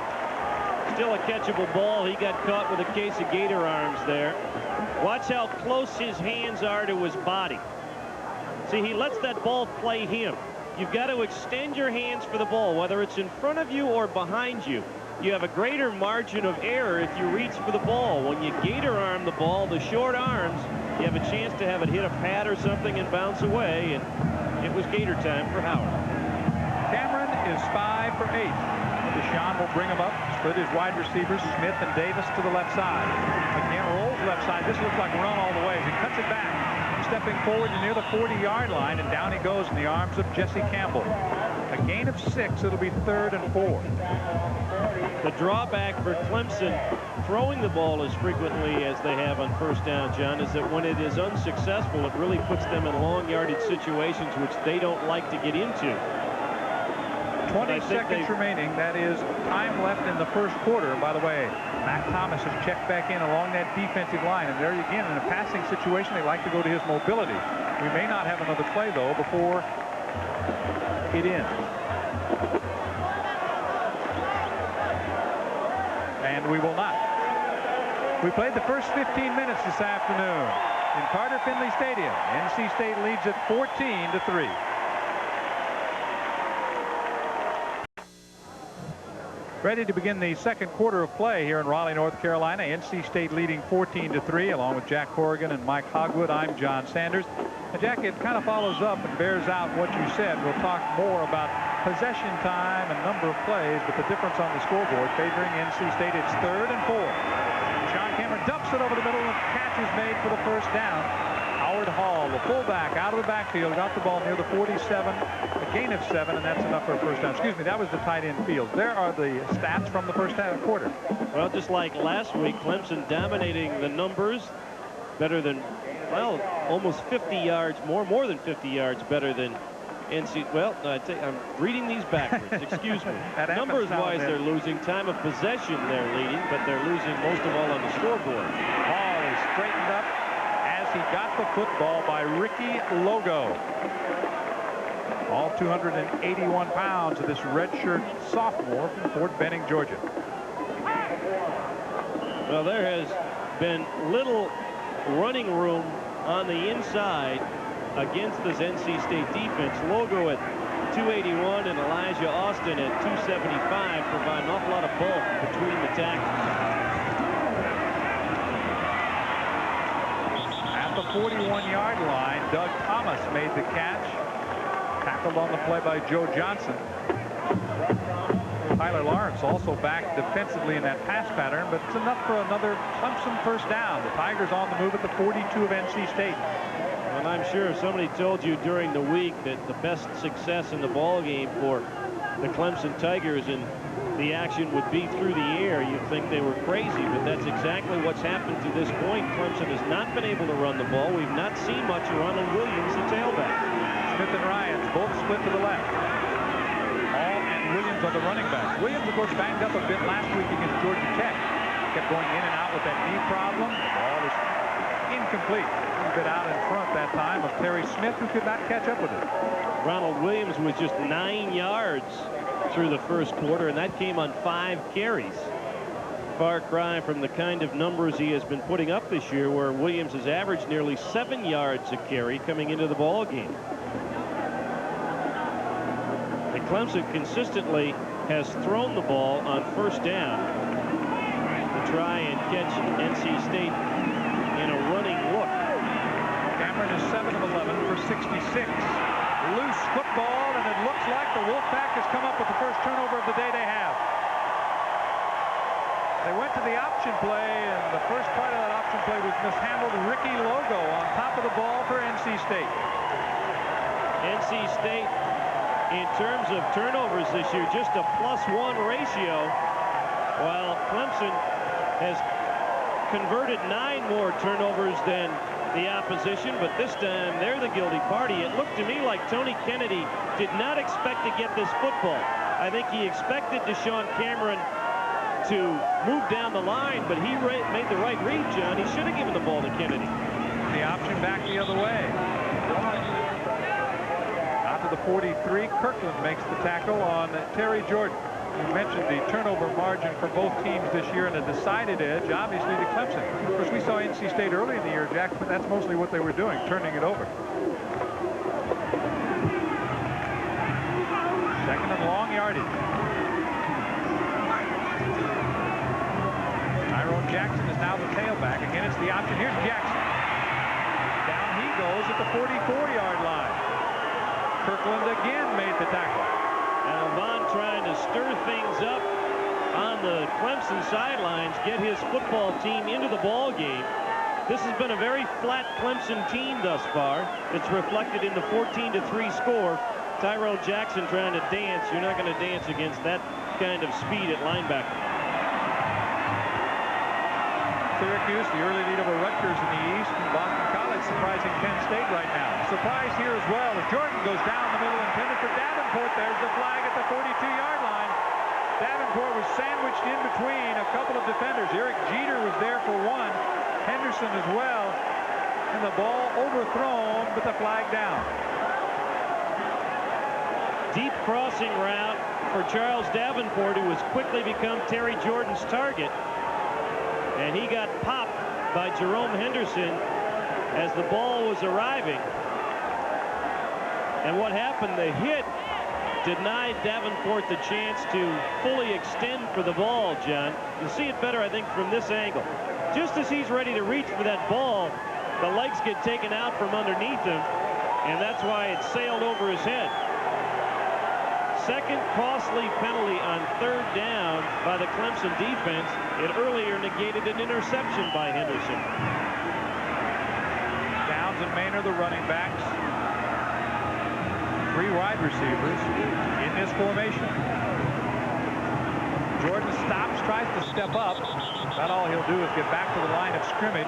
Still a catchable ball. He got caught with a case of gator arms there. Watch how close his hands are to his body. See, he lets that ball play him. You've got to extend your hands for the ball, whether it's in front of you or behind you. You have a greater margin of error if you reach for the ball. When you gator arm the ball, the short arms, you have a chance to have it hit a pad or something and bounce away, and it was gator time for Howard. Cameron is 5 for 8. Deshaun will bring him up, split his wide receivers, Smith and Davis to the left side. Again, rolls left side. This looks like a run all the way. He cuts it back, stepping forward to near the 40-yard line, and down he goes in the arms of Jesse Campbell. A gain of 6. It'll be 3rd and 4. The drawback for Clemson throwing the ball as frequently as they have on first down, John, is that when it is unsuccessful, it really puts them in long yardage situations which they don't like to get into. 20 seconds remaining. That is time left in the first quarter. By the way, Matt Thomas has checked back in along that defensive line. And there again, in a passing situation, they like to go to his mobility. We may not have another play, though, before it ends. And we will not. We played the first 15 minutes this afternoon in Carter Finley Stadium. NC State leads at 14-3. Ready to begin the second quarter of play here in Raleigh, North Carolina. NC State leading 14-3, along with Jack Corrigan and Mike Hogwood. I'm John Sanders. And Jack, it kind of follows up and bears out what you said. We'll talk more about possession time and number of plays, but the difference on the scoreboard favoring NC State. It's 3rd and 4. Sean Cameron dumps it over the middle, and the catch is made for the first down. Howard Hall, the fullback, out of the backfield, got the ball near the 47, a gain of 7, and that's enough for a first down. Excuse me, that was the tight end field. There are the stats from the first quarter. Well, just like last week, Clemson dominating the numbers, better than, well, almost 50 yards more than 50 yards better than NC. Well, I'm reading these backwards. Excuse me. Numbers-wise, they're losing. Time of possession, they're leading, but they're losing most of all on the scoreboard. Hall is straightened up as he got the football by Ricky Logo. All 281 pounds of this redshirt sophomore from Fort Benning, Georgia. Well, there has been little running room on the inside against this NC State defense. Logo at 281 and Elijah Austin at 275 provide an awful lot of bulk between the tackles. At the 41-yard line, Doug Thomas made the catch. Tackled on the play by Joe Johnson. Tyler Lawrence also back defensively in that pass pattern, but it's enough for another Clemson first down. The Tigers on the move at the 42 of NC State. Well, I'm sure if somebody told you during the week that the best success in the ball game for the Clemson Tigers and the action would be through the air, you'd think they were crazy, but that's exactly what's happened to this point. Clemson has not been able to run the ball. We've not seen much of Ronald Williams, the tailback. Smith and Ryans both split to the left. Hall and Williams Williams on the running back. Williams, of course, banged up a bit last week against Georgia Tech. Kept going in and out with that knee problem. The ball is incomplete. A bit out in front that time of Terry Smith, who could not catch up with it. Ronald Williams was just 9 yards through the first quarter, and that came on 5 carries. Far cry from the kind of numbers he has been putting up this year, where Williams has averaged nearly 7 yards a carry coming into the ball game. And Clemson consistently has thrown the ball on first down to try and catch NC State in a running look. Cameron is 7 of 11 for 66. Loose football, and it looks like the Wolfpack has come up with the first turnover of the day they have. They went to the option play, and the first part of that option play was mishandled. Ricky Logo on top of the ball for NC State. NC State, in terms of turnovers this year, just a +1 ratio, while Clemson has converted 9 more turnovers than the opposition, but this time they're the guilty party. It looked to me like Tony Kennedy did not expect to get this football. I think he expected Deshaun Cameron to move down the line, but he made the right read, John. He should have given the ball to Kennedy. The option back the other way. Out to the 43. Kirkland makes the tackle on Terry Jordan. We mentioned the turnover margin for both teams this year, and a decided edge, obviously, to Clemson. Of course, we saw NC State early in the year, Jack, but that's mostly what they were doing, turning it over. Second and long yardage. Jackson is now the tailback. Again, it's the option. Here's Jackson. Down he goes at the 44-yard line. Kirkland again made the tackle. And Vaughn trying to stir things up on the Clemson sidelines, get his football team into the ball game. This has been a very flat Clemson team thus far. It's reflected in the 14-3 score. Tyrell Jackson trying to dance. You're not going to dance against that kind of speed at linebacker. Syracuse, the early lead over Rutgers in the East, and Boston College surprising Penn State right now. Surprise here as well as Jordan goes down the middle, intended for Davenport. There's the flag at the 42-yard line. Davenport was sandwiched in between a couple of defenders. Eric Jeter was there for one, Henderson as well, and the ball overthrown, but the flag down. Deep crossing route for Charles Davenport, who has quickly become Terry Jordan's target. And he got popped by Jerome Henderson as the ball was arriving. And what happened, the hit denied Davenport the chance to fully extend for the ball, John. You see it better, I think, from this angle. Just as he's ready to reach for that ball, the legs get taken out from underneath him, and that's why it sailed over his head. Second costly penalty on third down by the Clemson defense. It earlier negated an interception by Henderson. Downs and Maynard, the running backs. 3 wide receivers in this formation. Jordan stops, tries to step up. About all he'll do is get back to the line of scrimmage.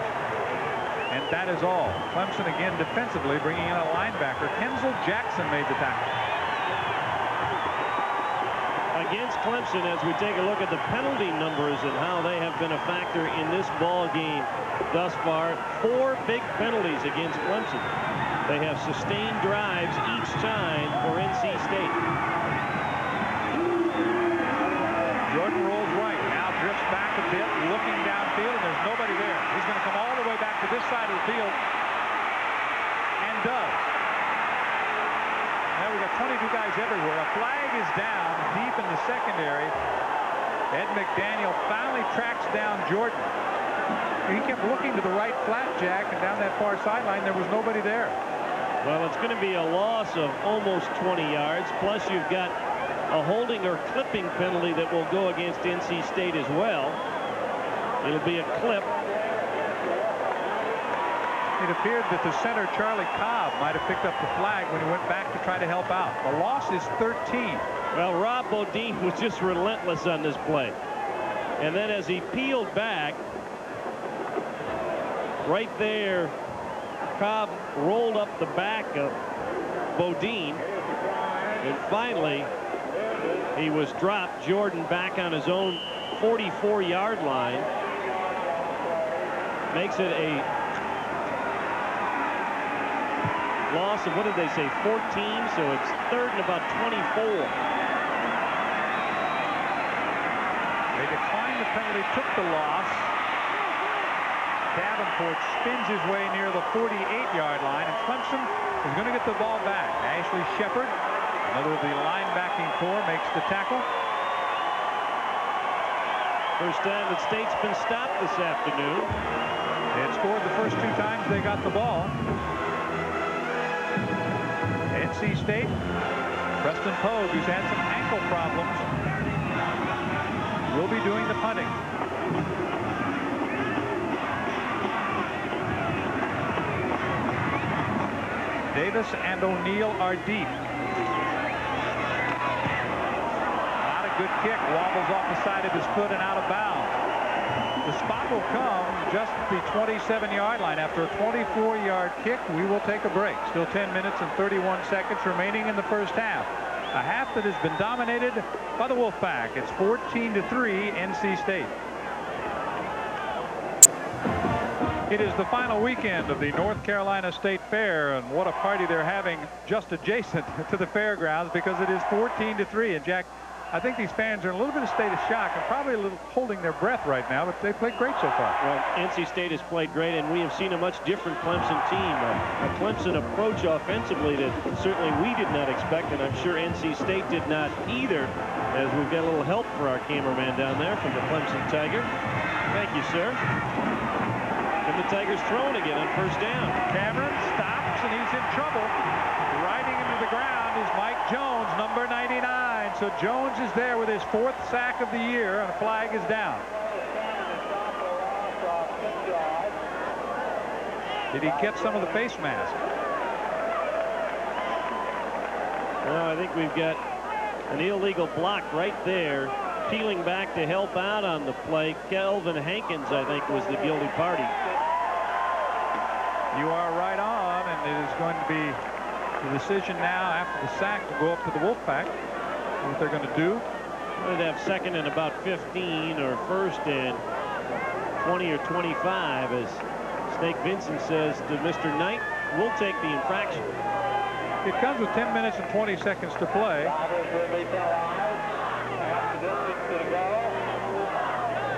And that is all. Clemson again defensively bringing in a linebacker. Kenzel Jackson made the tackle. Against Clemson, as we take a look at the penalty numbers and how they have been a factor in this ball game thus far, 4 big penalties against Clemson. They have sustained drives each time for NC State. Jordan rolls right, now drifts back a bit, looking downfield, and there's nobody there. He's going to come all the way back to this side of the field, and does. Now we got 22 guys everywhere. A flag is down deep in the secondary. Ed McDaniel finally tracks down Jordan. He kept looking to the right flat, Jack, and down that far sideline there was nobody there. Well, it's going to be a loss of almost 20 yards, plus you've got a holding or clipping penalty that will go against NC State as well. It'll be a clip. It appeared that the center, Charlie Cobb, might have picked up the flag when he went back to try to help out. The loss is 13. Well, Rob Bodine was just relentless on this play. And then as he peeled back, right there, Cobb rolled up the back of Bodine. And finally, He was dropped. Jordan back on his own 44-yard line. Makes it a loss of, what did they say, 14? So it's 3rd and about 24. They declined the penalty, took the loss. Davenport spins his way near the 48-yard line, and Clemson is going to get the ball back. Ashley Shepard, another of the linebacking corps, makes the tackle. First time that State's been stopped this afternoon. They had scored the first 2 times they got the ball. NC State, Preston Pogue, who's had some ankle problems, will be doing the punting. Davis and O'Neal are deep. Not a good kick. Wobbles off the side of his foot and out of bounds. The spot will come just the 27-yard line. After a 24-yard kick, we will take a break. Still 10 minutes and 31 seconds remaining in the first half. A half that has been dominated by the Wolfpack. It's 14-3 NC State. It is the final weekend of the North Carolina State Fair, and what a party they're having just adjacent to the fairgrounds, because it is 14-3. And Jack, I think these fans are in a little bit of state of shock and probably a little holding their breath right now, but they've played great so far. Well, NC State has played great, and we have seen a much different Clemson team. A Clemson approach offensively that certainly we did not expect, and I'm sure NC State did not either, as we've got a little help for our cameraman down there from the Clemson Tiger. Thank you, sir. And the Tigers thrown again on first down. Cameron stops, and he's in trouble. Riding into the ground is Mike Jones, number 99. So Jones is there with his 4th sack of the year, and a flag is down. Did he get some of the face mask? No, I think we've got an illegal block right there. Peeling back to help out on the play. Kelvin Hankins, I think, was the guilty party. You are right on, and it is going to be the decision now after the sack to go up to the Wolfpack. What they're going to do. They'd have 2nd and about 15, or 1st and 20 or 25, as Snake Vincent says to Mr. Knight, we'll take the infraction. It comes with 10 minutes and 20 seconds to play.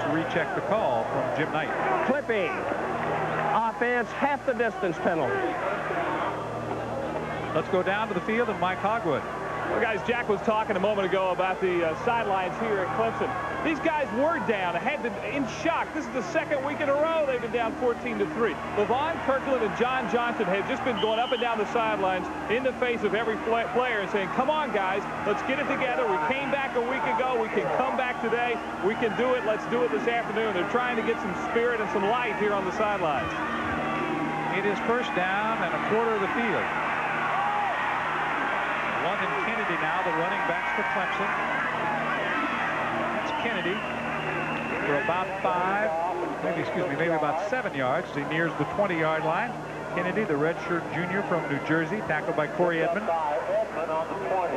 To recheck the call from Jim Knight. Clipping. Offense, half the distance penalty. Let's go down to the field and Mike Hogwood. Well, guys, Jack was talking a moment ago about the sidelines here at Clemson. These guys were down, in shock. This is the 2nd week in a row they've been down 14-3. LaVon Kirkland and John Johnson had just been going up and down the sidelines in the face of every player and saying, come on, guys, let's get it together. We came back a week ago. We can come back today. We can do it. Let's do it this afternoon. They're trying to get some spirit and some life here on the sidelines. It is first down and a quarter of the field. London Kennedy now, the running backs for Clemson. That's Kennedy for about 7 yards as he nears the 20-yard line. Kennedy, the redshirt junior from New Jersey, tackled by Corey Edmond.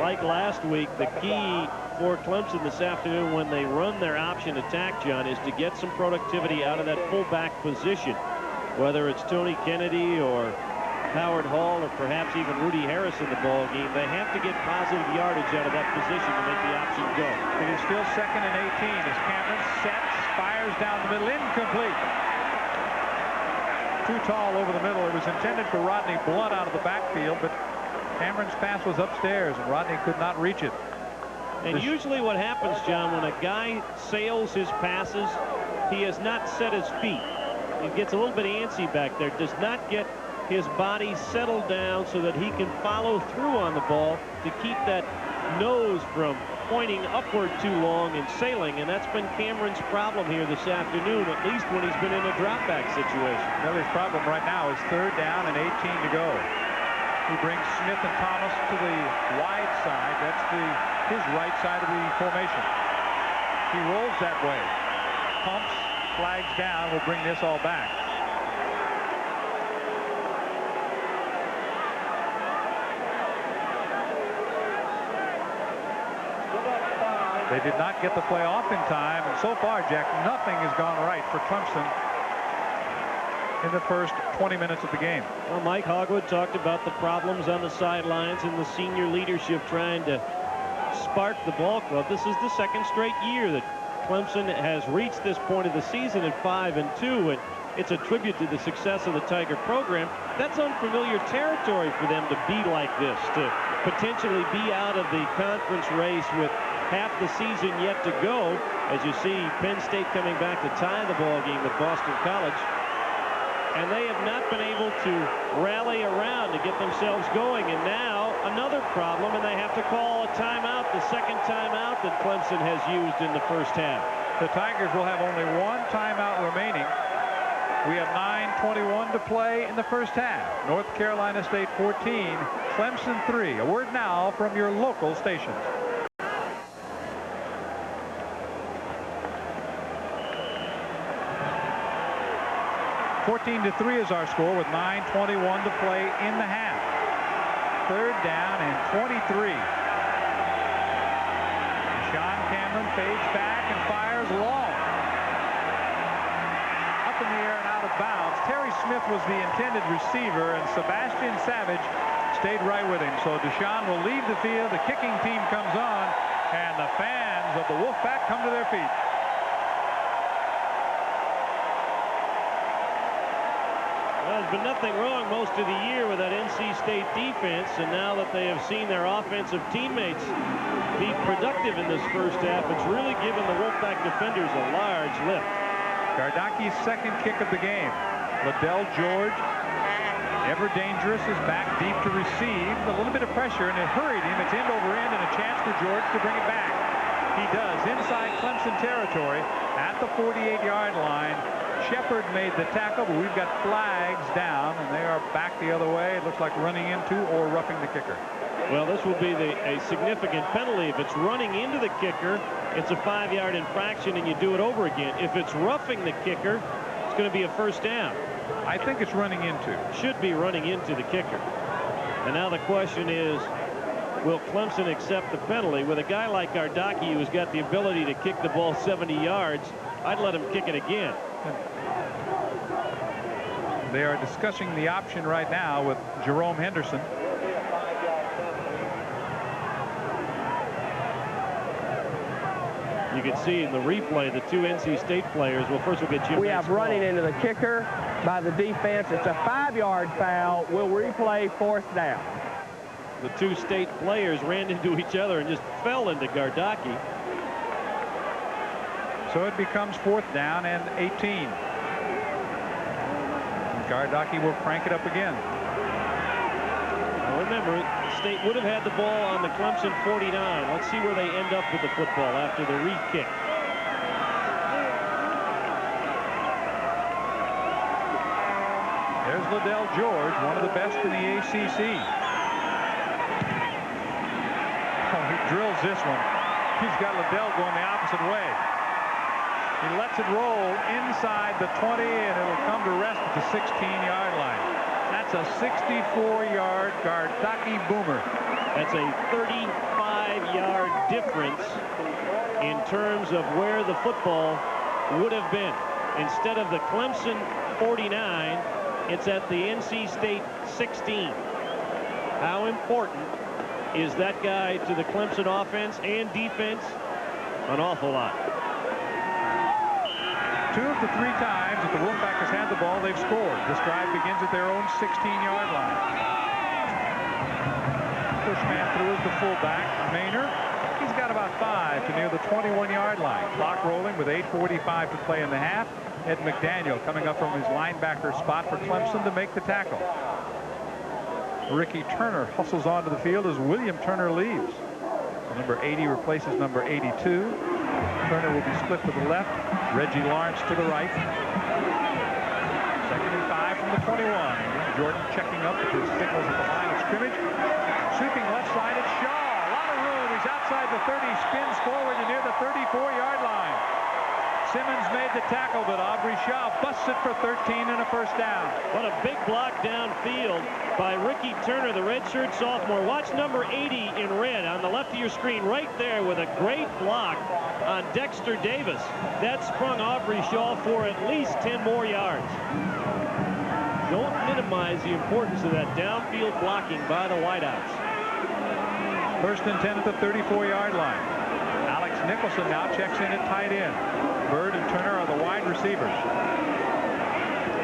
Like last week, the key for Clemson this afternoon when they run their option attack, John, is to get some productivity out of that fullback position. Whether it's Tony Kennedy or Howard Hall or perhaps even Rudy Harris in the ball game, they have to get positive yardage out of that position to make the option go. It is still 2nd and 18 as Cameron sets, fires down the middle, incomplete. Too tall over the middle. It was intended for Rodney Blunt out of the backfield, but Cameron's pass was upstairs and Rodney could not reach it. And usually what happens, John, when a guy sails his passes, he has not set his feet. He gets a little bit antsy back there, does not get his body settled down so that he can follow through on the ball to keep that nose from pointing upward too long and sailing, and that's been Cameron's problem here this afternoon, at least when he's been in a drop back situation. Well, his problem right now is 3rd down and 18 to go. He brings Smith and Thomas to the wide side. That's his right side of the formation. He rolls that way. Pumps, flags down, will bring this all back. They did not get the play off in time, and so far, Jack, nothing has gone right for Clemson in the first 20 minutes of the game. Well, Mike Hogwood talked about the problems on the sidelines and the senior leadership trying to spark the ball club. This is the second straight year that Clemson has reached this point of the season at 5-2, and it's a tribute to the success of the Tiger program. That's unfamiliar territory for them to be like this, to potentially be out of the conference race with half the season yet to go. As you see, Penn State coming back to tie the ball game with Boston College. And they have not been able to rally around to get themselves going. And now another problem, and they have to call a timeout, the second timeout that Clemson has used in the first half. The Tigers will have only one timeout remaining. We have 9:21 to play in the first half. North Carolina State 14, Clemson 3. A word now from your local stations. 14-3 is our score with 9:21 to play in the half. Third down and 23. Sean Cameron fades back and fires long. Up in the air and out of bounds. Terry Smith was the intended receiver, and Sebastian Savage stayed right with him. So Deshaun will leave the field. The kicking team comes on, and the fans of the Wolfpack come to their feet. There's been nothing wrong most of the year with that NC State defense, and now that they have seen their offensive teammates be productive in this first half, it's really given the Wolfpack defenders a large lift. Gardaki's second kick of the game. Liddell George, ever dangerous, is back deep to receive. A little bit of pressure, and it hurried him. It's end over end, and a chance for George to bring it back. He does, inside Clemson territory at the 48-yard line. Shepard made the tackle, but we've got flags down, and they are back the other way. It looks like running into or roughing the kicker. Well, this will be a significant penalty. If it's running into the kicker, it's a 5-yard infraction, and you do it over again. If it's roughing the kicker, it's going to be a first down. I think it's running into. Should be running into the kicker. And now the question is, will Clemson accept the penalty? With a guy like Gardaki, who's got the ability to kick the ball 70 yards, I'd let him kick it again. They are discussing the option right now with Jerome Henderson. You can see in the replay the two NC State players. Well, first we'll get Jim. We have running into the kicker by the defense. It's a 5-yard foul. We'll replay fourth down. The two state players ran into each other and just fell into Gardaki. So it becomes fourth down and 18. Gardaki will crank it up again. Now remember, State would have had the ball on the Clemson 49. Let's see where they end up with the football after the re-kick. There's Liddell George, one of the best in the ACC. Oh, he drills this one. He's got Liddell going the opposite way. He lets it roll inside the 20, and it'll come to rest at the 16-yard line. That's a 64-yard Gardaki boomer. That's a 35-yard difference in terms of where the football would have been. Instead of the Clemson 49, it's at the NC State 16. How important is that guy to the Clemson offense and defense? An awful lot. 2 of the 3 times that the Wolfpack has had the ball, they've scored. This drive begins at their own 16-yard line. Push man through is the fullback, Maynard. He's got about 5 to near the 21-yard line. Clock rolling with 8:45 to play in the half. Ed McDaniel coming up from his linebacker spot for Clemson to make the tackle. Ricky Turner hustles onto the field as William Turner leaves. Number 80 replaces number 82. Turner will be split to the left. Reggie Lawrence to the right. 2nd and 5 from the 21. Jordan checking up with his signals at the line of scrimmage. Sweeping left side, it's Shaw. A lot of room. He's outside the 30. Spins forward to near the 34-yard line. Simmons made the tackle, but Aubrey Shaw busts it for 13 and a first down. What a big block downfield by Ricky Turner, the redshirt sophomore. Watch number 80 in red on the left of your screen right there with a great block on Dexter Davis. That sprung Aubrey Shaw for at least 10 more yards. Don't minimize the importance of that downfield blocking by the wideouts. First and 10 at the 34-yard line. Alex Nicholson now checks in at tight end. Bird and Turner are the wide receivers.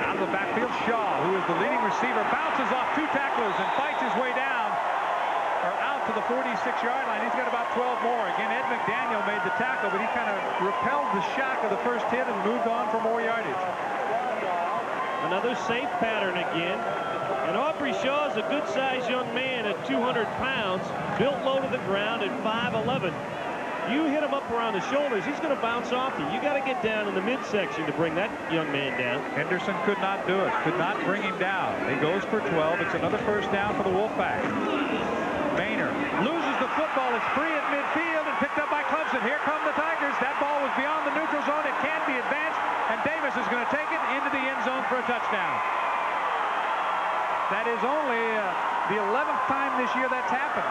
Out of the backfield, Shaw, who is the leading receiver, bounces off 2 tacklers and fights his way down, or out to the 46-yard line. He's got about 12 more. Again, Ed McDaniel made the tackle, but he kind of repelled the shock of the first hit and moved on for more yardage. Another safe pattern again. And Aubrey Shaw is a good-sized young man at 200 pounds, built low to the ground at 5'11". You hit him up around the shoulders, he's going to bounce off you. You got to get down in the midsection to bring that young man down. Henderson could not do it, could not bring him down. He goes for 12. It's another first down for the Wolfpack. Maynard loses the football. It's free at midfield and picked up by Clemson. Here come the Tigers. That ball was beyond the neutral zone. It can be advanced, and Davis is going to take it into the end zone for a touchdown. That is only the 11th time this year that's happened.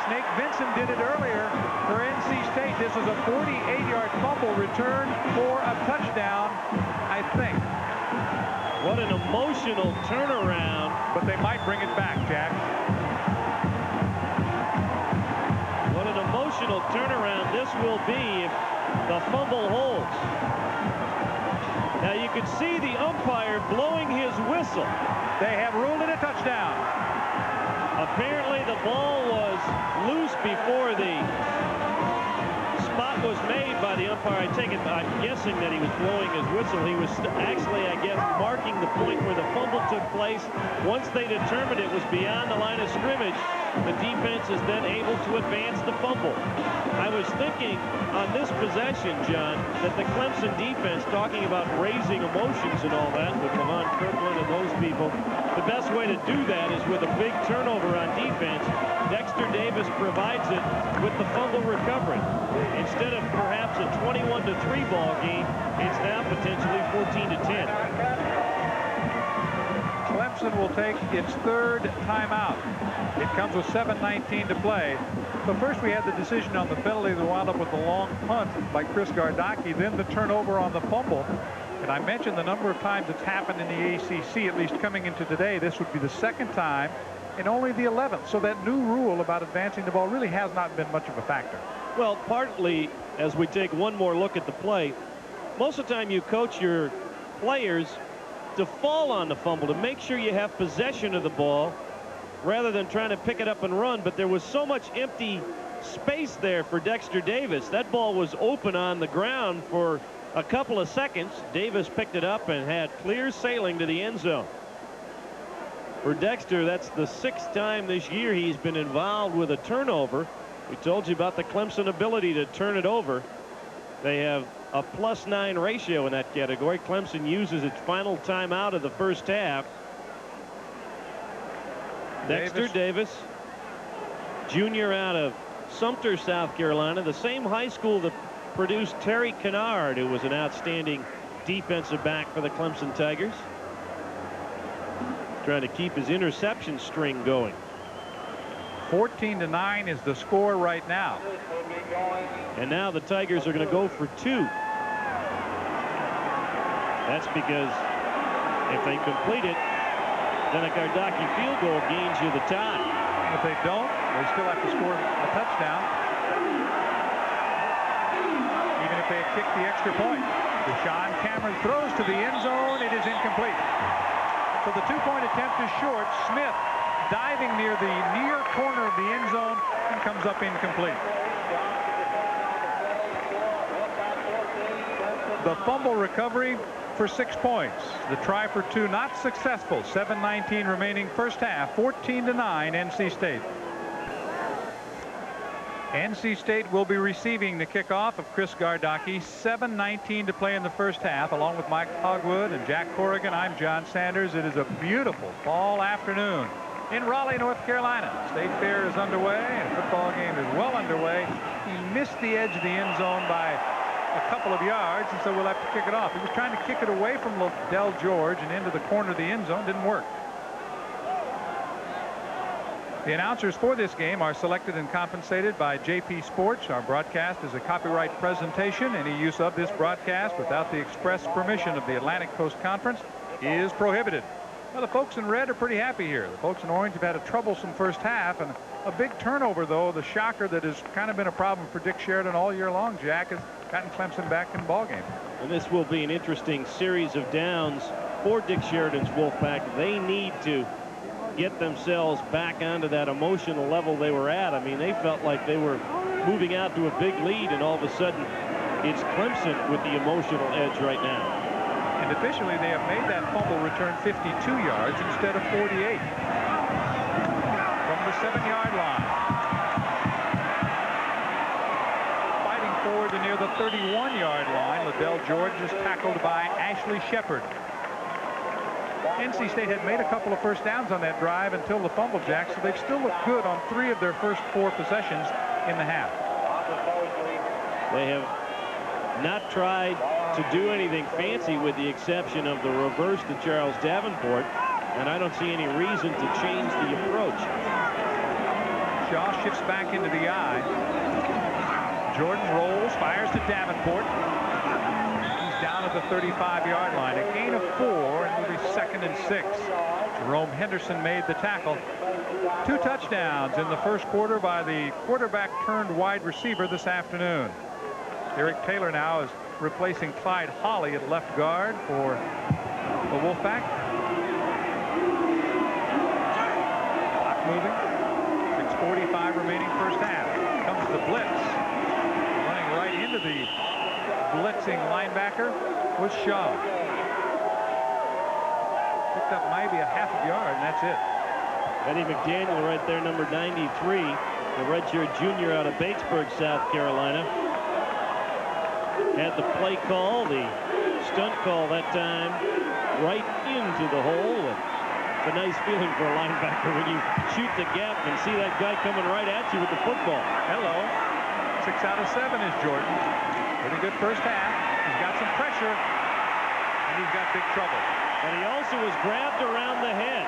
Snake Vincent did it earlier for NC State. This is a 48-yard fumble return for a touchdown, I think. What an emotional turnaround. But they might bring it back, Jack. What an emotional turnaround this will be if the fumble holds. Now you can see the umpire blowing his whistle. They have ruled it a touchdown. Apparently the ball was loose before the spot was made by the umpire. I'm guessing that he was blowing his whistle. He was actually, I guess, marking the point where the fumble took place. Once they determined it was beyond the line of scrimmage, the defense is then able to advance the fumble. I was thinking on this possession, John, that the Clemson defense, talking about raising emotions and all that with Levon Kirkland and those people, the best way to do that is with a big turnover on defense. Dexter Davis provides it with the fumble recovery. Instead of perhaps a 21-3 ball game, it's now potentially 14-10. Clemson will take its third timeout. It comes with 7:19 to play. But first we had the decision on the penalty that wound up with the long punt by Chris Gardocki, then the turnover on the fumble. And I mentioned the number of times it's happened in the ACC, at least coming into today. This would be the second time and only the 11th. So that new rule about advancing the ball really has not been much of a factor. Well, partly, as we take one more look at the play, most of the time you coach your players to fall on the fumble, to make sure you have possession of the ball rather than trying to pick it up and run. But there was so much empty space there for Dexter Davis. That ball was open on the ground for a couple of seconds. Davis picked it up and had clear sailing to the end zone. For Dexter, that's the 6th time this year he's been involved with a turnover. We told you about the Clemson ability to turn it over. They have a +9 ratio in that category. Clemson uses its final timeout of the first half. Dexter Davis, junior out of Sumter, South Carolina, the same high school that produced Terry Kennard, who was an outstanding defensive back for the Clemson Tigers. Trying to keep his interception string going. 14-9 is the score right now. And now the Tigers are going to go for 2. That's because if they complete it, then a Gardocki field goal gains you the tie. If they don't, they still have to score a touchdown. Even if they kick the extra point. Deshaun Cameron throws to the end zone. It is incomplete. So the 2-point attempt is short. Smith diving near the near corner of the end zone and comes up incomplete. The fumble recovery for 6 points. The try for 2 not successful. 7:19 remaining first half. 14-9 NC State. NC State will be receiving the kickoff of Chris Gardocki. 7:19 to play in the first half. Along with Mike Hogwood and Jack Corrigan, I'm John Sanders. It is a beautiful fall afternoon in Raleigh, North Carolina. State Fair is underway and the football game is well underway. He missed the edge of the end zone by a couple of yards, and so we'll have to kick it off. He was trying to kick it away from Liddell George and into the corner of the end zone. Didn't work. The announcers for this game are selected and compensated by JP Sports. Our broadcast is a copyright presentation. Any use of this broadcast without the express permission of the Atlantic Coast Conference is prohibited. Well, the folks in red are pretty happy here. The folks in orange have had a troublesome first half, and a big turnover, though, the shocker that has kind of been a problem for Dick Sheridan all year long, Jack, has gotten Clemson back in the ballgame. And this will be an interesting series of downs for Dick Sheridan's Wolfpack. They need to get themselves back onto that emotional level they were at. I mean, they felt like they were moving out to a big lead, and all of a sudden it's Clemson with the emotional edge right now. And officially, they have made that fumble return 52 yards instead of 48. From the 7-yard line. Fighting forward to near the 31-yard line, Liddell George is tackled by Ashley Shepard. NC State had made a couple of first downs on that drive until the fumble, Jack, so they've still looked good on 3 of their first 4 possessions in the half. They have not tried to do anything fancy with the exception of the reverse to Charles Davenport, and I don't see any reason to change the approach. Shaw shifts back into the I. Jordan rolls, fires to Davenport. He's down at the 35-yard line. A gain of 4, and it'll be 2nd and 6. Jerome Henderson made the tackle. 2 touchdowns in the first quarter by the quarterback turned wide receiver this afternoon. Eric Taylor now is replacing Clyde Hawley at left guard for the Wolfpack. Clock moving. 6:45 remaining first half. Comes the blitz. Running right into the blitzing linebacker was Shaw. Picked up maybe a half a yard, and that's it. Eddie McDaniel right there, number 93, the redshirt junior out of Batesburg, South Carolina. Had the play call, the stunt call that time, right into the hole. It's a nice feeling for a linebacker when you shoot the gap and see that guy coming right at you with the football. Hello. 6 out of 7 is Jordan. Pretty good first half. He's got some pressure, and he's got big trouble. And he also was grabbed around the head.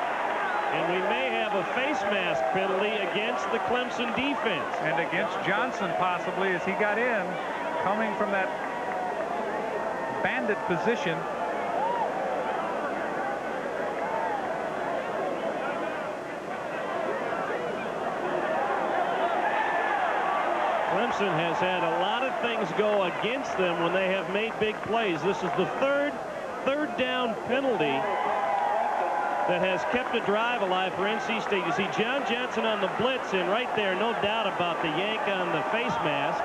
And we may have a face mask penalty against the Clemson defense. And against Johnson, possibly, as he got in, coming from that bandit position. Clemson has had a lot of things go against them when they have made big plays. This is the third down penalty that has kept a drive alive for NC State. You see John Johnson on the blitz, and right there, no doubt about the yank on the face mask.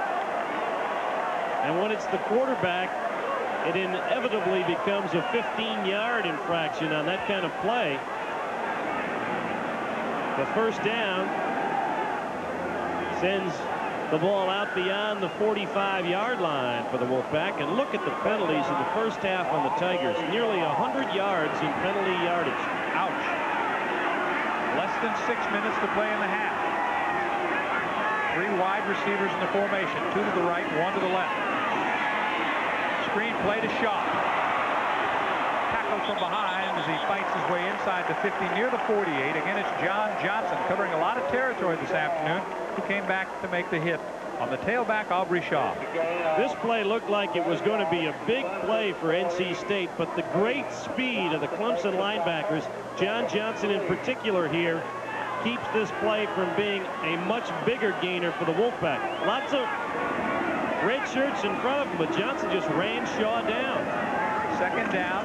And when it's the quarterback, it inevitably becomes a 15-yard infraction on that kind of play. The first down sends the ball out beyond the 45-yard line for the Wolfpack. And look at the penalties in the first half on the Tigers. Nearly 100 yards in penalty yardage. Ouch. Less than 6 minutes to play in the half. 3 wide receivers in the formation. 2 to the right, 1 to the left. Screen play to Shaw. Tackled from behind as he fights his way inside the 50 near the 48. Again, it's John Johnson covering a lot of territory this afternoon, who came back to make the hit on the tailback, Aubrey Shaw. This play looked like it was going to be a big play for NC State, but the great speed of the Clemson linebackers, John Johnson in particular here, keeps this play from being a much bigger gainer for the Wolfpack. Lots of red shirts in front of him, but Johnson just ran Shaw down. 2nd down.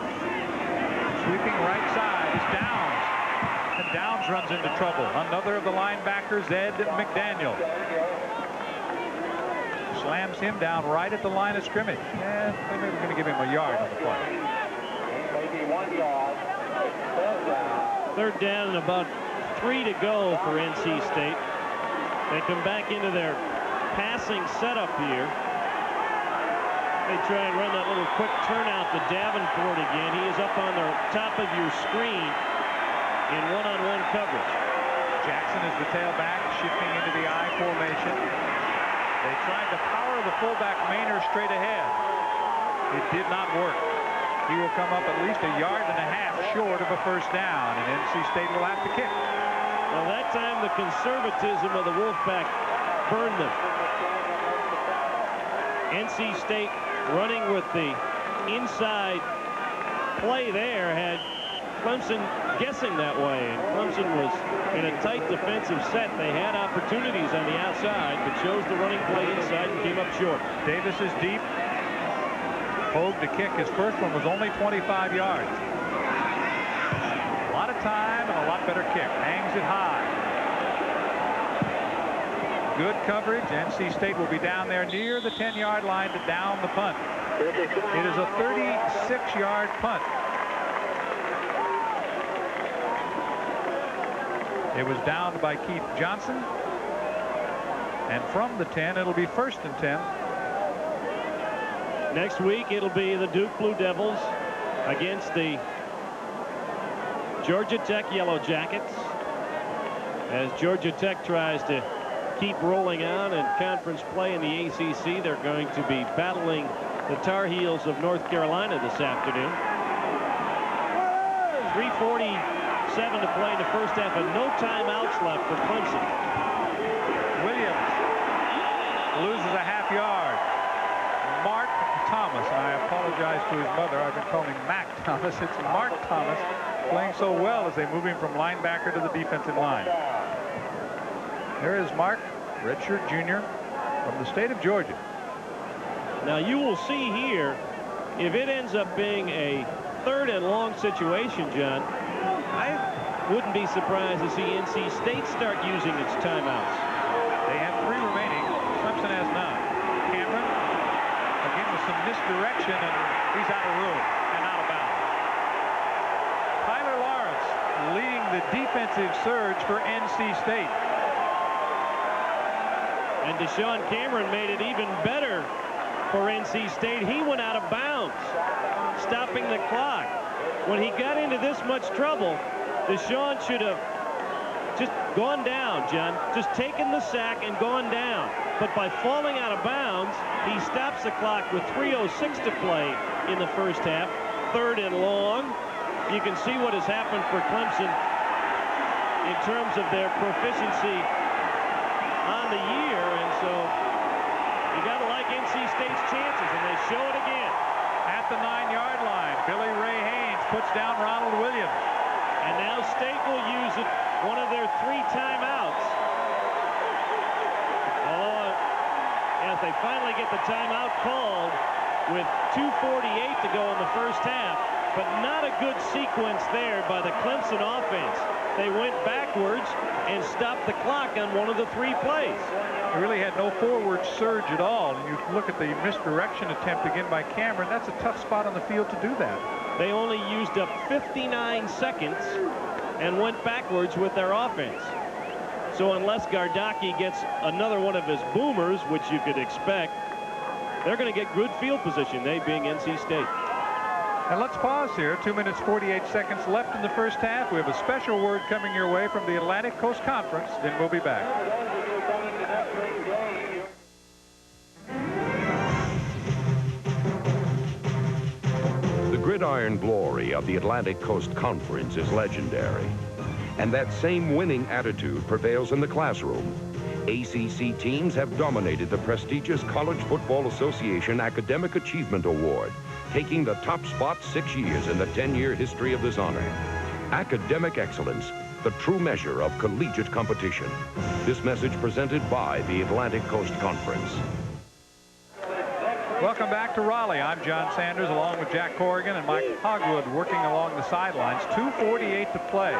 Sweeping right side is Downs. And Downs runs into trouble. Another of the linebackers, Ed McDaniel. Slams him down right at the line of scrimmage. And they're going to give him a yard on the play. Maybe 1 yard. 3rd down and about 3 to go for NC State. They come back into their passing setup here. They try and run that little quick turnout to Davenport again. He is up on the top of your screen in one-on-one coverage. Jackson is the tailback, shifting into the I formation. They tried to power the fullback Maynard straight ahead. It did not work. He will come up at least 1.5 yards short of a first down, and NC State will have to kick. Well, that time the conservatism of the Wolfpack burned them. NC State running with the inside play there had Clemson guessing that way. And Clemson was in a tight defensive set. They had opportunities on the outside, but chose the running play inside and came up short. Davis is deep. Hogue to kick. His first one was only 25 yards. A lot of time and a lot better kick. Hangs it high. Good coverage. NC State will be down there near the 10-yard line to down the punt. It is a 36-yard punt. It was downed by Keith Johnson. And from the 10, it'll be 1st and 10. Next week, it'll be the Duke Blue Devils against the Georgia Tech Yellow Jackets, as Georgia Tech tries to keep rolling on in conference play in the ACC. They're going to be battling the Tar Heels of North Carolina this afternoon. 3:47 to play in the first half, and no timeouts left for Clemson. Williams loses a half yard. Mark Thomas, and I apologize to his mother. I've been calling him Mac Thomas. It's Mark Thomas, playing so well as they move him from linebacker to the defensive line. There is Mark, redshirt junior from the state of Georgia. Now you will see here, if it ends up being a 3rd and long situation, John, I wouldn't be surprised to see NC State start using its timeouts. They have 3 remaining. Clemson has none. Cameron, again with some misdirection, and he's out of room and out of bounds. Tyler Lawrence leading the defensive surge for NC State. And Deshaun Cameron made it even better for NC State. He went out of bounds, stopping the clock. When he got into this much trouble, Deshaun should have just gone down, John. Just taken the sack and gone down. But by falling out of bounds, he stops the clock with 3:06 to play in the first half. 3rd and long. You can see what has happened for Clemson in terms of their proficiency on the year. And so you got to like NC State's chances, and they show it again. At the 9-yard line, Billy Ray Haynes puts down Ronald Williams. And now State will use it, one of their 3 timeouts. Oh, as they finally get the timeout called with 2:48 to go in the first half, but not a good sequence there by the Clemson offense. They went backwards and stopped the clock on one of the 3 plays. They really had no forward surge at all. And you look at the misdirection attempt again by Cameron. That's a tough spot on the field to do that. They only used up 59 seconds and went backwards with their offense. So unless Gardaki gets another one of his boomers, which you could expect, they're going to get good field position, they being NC State. And let's pause here. 2 minutes, 48 seconds left in the first half. We have a special word coming your way from the Atlantic Coast Conference. Then we'll be back. The gridiron glory of the Atlantic Coast Conference is legendary. And that same winning attitude prevails in the classroom. ACC teams have dominated the prestigious College Football Association Academic Achievement Award, taking the top spot 6 years in the 10-year history of this honor. Academic excellence, the true measure of collegiate competition. This message presented by the Atlantic Coast Conference. Welcome back to Raleigh. I'm John Sanders along with Jack Corrigan and Mike Hogwood working along the sidelines. 2:48 to play.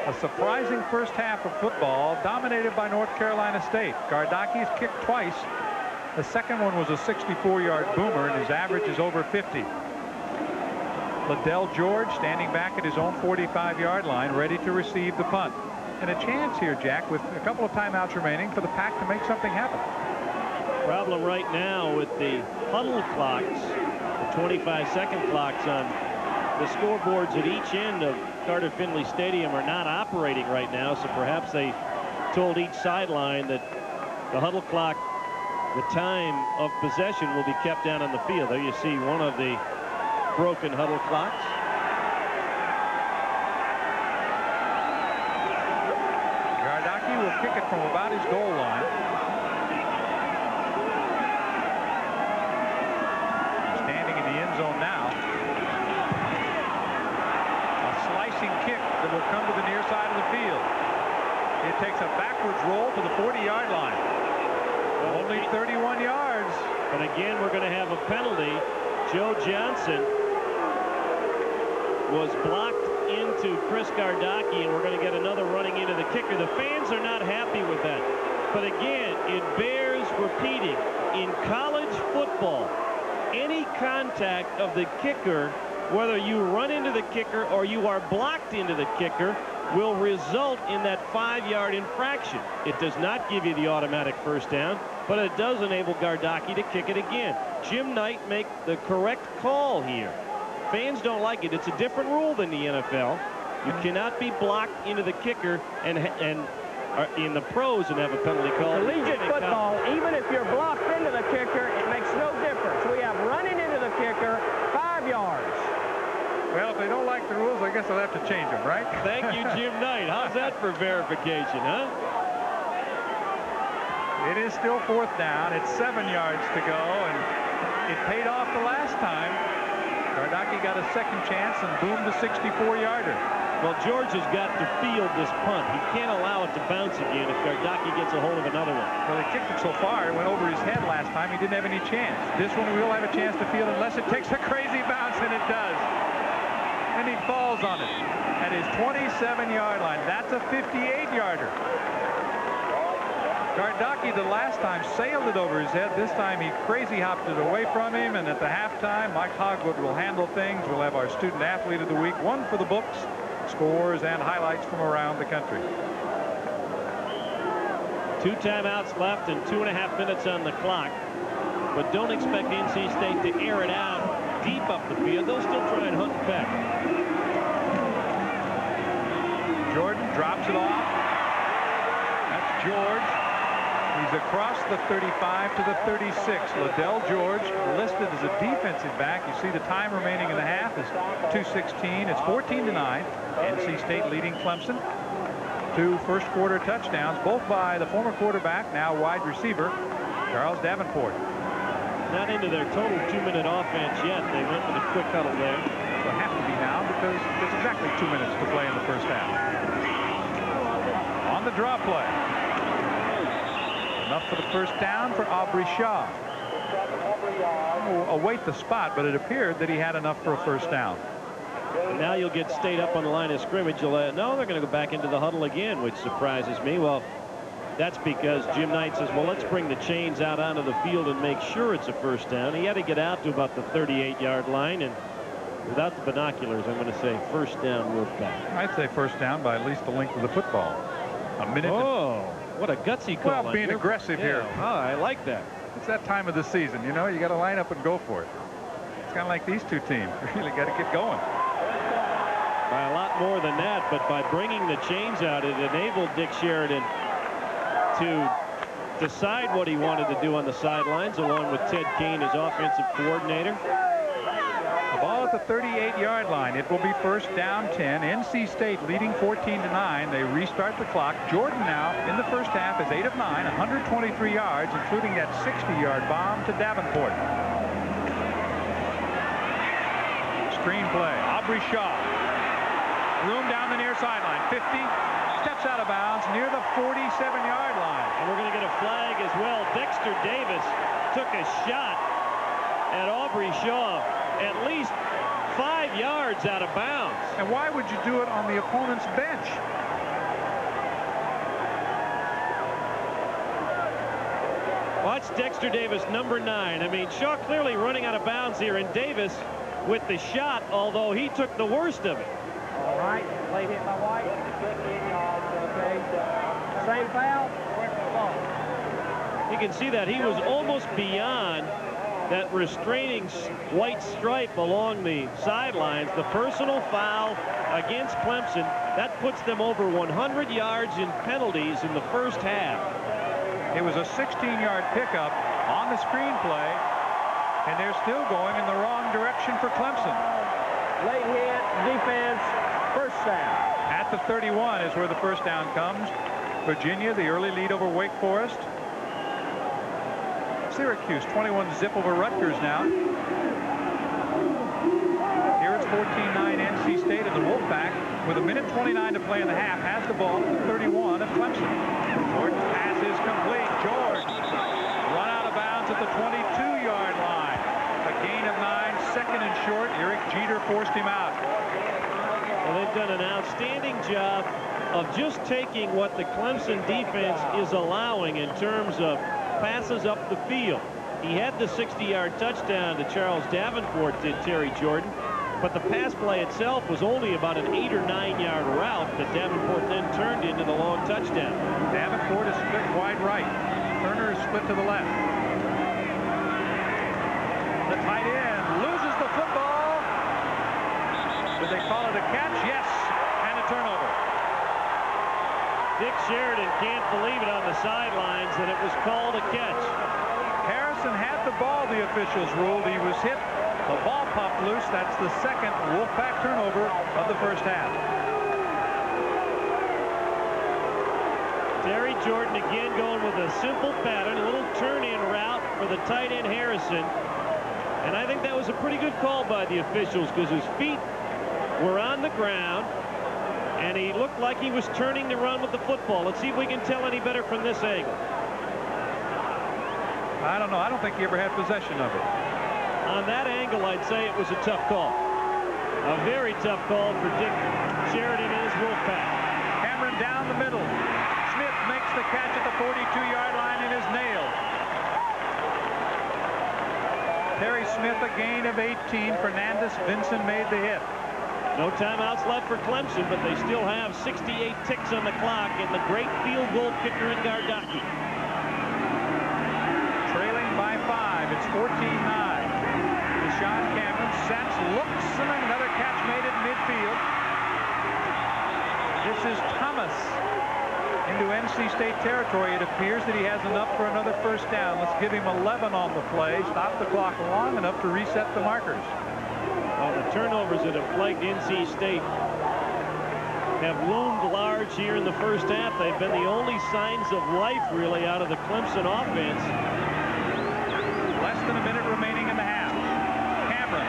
A surprising first half of football dominated by North Carolina State. Gardaki's kicked twice. The second one was a 64-yard boomer, and his average is over 50. Liddell George standing back at his own 45-yard line, ready to receive the punt. And a chance here, Jack, with a couple of timeouts remaining for the Pack to make something happen. Problem right now with the huddle clocks, the 25-second clocks on the scoreboards at each end of Carter Finley Stadium are not operating right now, so perhaps they told each sideline that the huddle clock the time of possession will be kept down on the field. There you see one of the broken huddle clocks. Gardocki will kick it from about his goal line. Standing in the end zone now. A slicing kick that will come to the near side of the field. It takes a backwards roll to the 40-yard line. Only 31 yards. But again, we're going to have a penalty. Joe Johnson was blocked into Chris Gardocki, and we're going to get another running into the kicker. The fans are not happy with that. But again, it bears repeating. In college football, any contact of the kicker, whether you run into the kicker or you are blocked into the kicker, will result in that 5-yard infraction. It does not give you the automatic first down, but it does enable Gardocki to kick it again. Jim Knight make the correct call here. Fans don't like it. It's a different rule than the NFL. You cannot be blocked into the kicker and in the pros and have a penalty call. Collegiate football, even if you're blocked into the kicker, it makes no difference. We have running into the kicker, 5 yards. Well, if they don't like the rules, I guess they'll have to change them, right? Thank you, Jim Knight. How's that for verification, huh? It is still 4th down. It's 7 yards to go, and it paid off the last time. Gardocki got a second chance and boomed a 64-yarder. Well, George has got to field this punt. He can't allow it to bounce again if Gardocki gets a hold of another one. Well, he kicked it so far, it went over his head last time. He didn't have any chance. This one we will have a chance to field unless it takes a crazy bounce, and it does. And he falls on it at his 27-yard line. That's a 58-yarder. Gardocki the last time sailed it over his head. This time he crazy hopped it away from him, and at the halftime, Mike Hogwood will handle things. We'll have our student athlete of the week, one for the books, scores and highlights from around the country. 2 timeouts left and 2.5 minutes on the clock. But don't expect NC State to air it out deep up the field. They'll still try and hunt back. Jordan drops it off. That's George. He's across the 35 to the 36. Liddell George listed as a defensive back. You see the time remaining in the half is 2:16. It's 14-9. NC State leading Clemson. 2 first-quarter touchdowns, both by the former quarterback, now wide receiver, Charles Davenport. Not into their total 2-minute offense yet. They went with a quick huddle there. Will have to be now because there's exactly 2 minutes to play in the first half. On the draw play. Enough for the first down for Aubrey Shaw. We'll await the spot, but it appeared that he had enough for a first down. Now you'll get State up on the line of scrimmage. No, they're going to go back into the huddle again, which surprises me. Well, that's because Jim Knight says, well, let's bring the chains out onto the field and make sure it's a first down. He had to get out to about the 38-yard line, and without the binoculars, I'm going to say first down, Wolfpack. I'd say first down by at least the length of the football. A minute. Oh, what a gutsy call. Well, being aggressive here. Oh, I like that. It's that time of the season, you know. You got to line up and go for it. It's kind of like these two teams. You really got to get going. By a lot more than that, but by bringing the chains out, it enabled Dick Sheridan to decide what he wanted to do on the sidelines, along with Ted Kane, his offensive coordinator. The ball at the 38-yard line. It will be first down 10. NC State leading 14-9. They restart the clock. Jordan now in the first half is 8 of 9, 123 yards, including that 60-yard bomb to Davenport. Screen play. Aubrey Shaw. Room down the near sideline. 50. Steps out of bounds near the 47-yard line. And we're going to get a flag as well. Dexter Davis took a shot at Aubrey Shaw at least 5 yards out of bounds. And why would you do it on the opponent's bench? Watch Dexter Davis, number 9. I mean, Shaw clearly running out of bounds here, and Davis with the shot, although he took the worst of it. All right, late hit by White. Okay. Same foul. You can see that he was almost beyond that restraining white stripe along the sidelines. The personal foul against Clemson, that puts them over 100 yards in penalties in the first half. It was a 16-yard pickup on the screenplay, and they're still going in the wrong direction for Clemson. Late hit, defense, first down. At the 31 is where the first down comes. Virginia, the early lead over Wake Forest. Syracuse, 21-zip over Rutgers now. Here it's 14-9 NC State, and the Wolfpack, with 1:29 to play in the half, has the ball at the 31 of Clemson. Jordan's pass is complete. George run out of bounds at the 22-yard line. A gain of 9, second and short. Eric Jeter forced him out. Well, they've done an outstanding job of just taking what the Clemson defense is allowing in terms of passes up the field. He had the 60-yard touchdown to Charles Davenport, did Terry Jordan, but the pass play itself was only about an 8 or 9-yard route that Davenport then turned into the long touchdown. Davenport is split wide right. Turner is split to the left. The tight end loses the football. Did they call it a catch? Yes, and a turnover. Dick Sheridan can't believe it on the sidelines that it was called a catch. Harrison had the ball, the officials ruled. He was hit. The ball popped loose. That's the second Wolfpack turnover of the first half. Terry Jordan again going with a simple pattern, a little turn-in route for the tight end Harrison. And I think that was a pretty good call by the officials because his feet were on the ground and he looked like he was turning to run with the football. Let's see if we can tell any better from this angle. I don't know. I don't think he ever had possession of it. On that angle, I'd say it was a tough call. A very tough call for Dick Sheridan and his Wolfpack. Cameron down the middle. Smith makes the catch at the 42-yard line and is nailed. Terry Smith a gain of 18. Fernandez Vinson made the hit. No timeouts left for Clemson, but they still have 68 ticks on the clock and the great field goal kicker in Gardocki. Trailing by 5. It's 14-9. Deshaun Cameron sets, looks, and another catch made at midfield. This is Thomas into NC State territory. It appears that he has enough for another first down. Let's give him 11 on the play. Stop the clock long enough to reset the markers. Well, the turnovers that have plagued NC State have loomed large here in the first half. They've been the only signs of life, really, out of the Clemson offense. Less than a minute remaining in the half. Cameron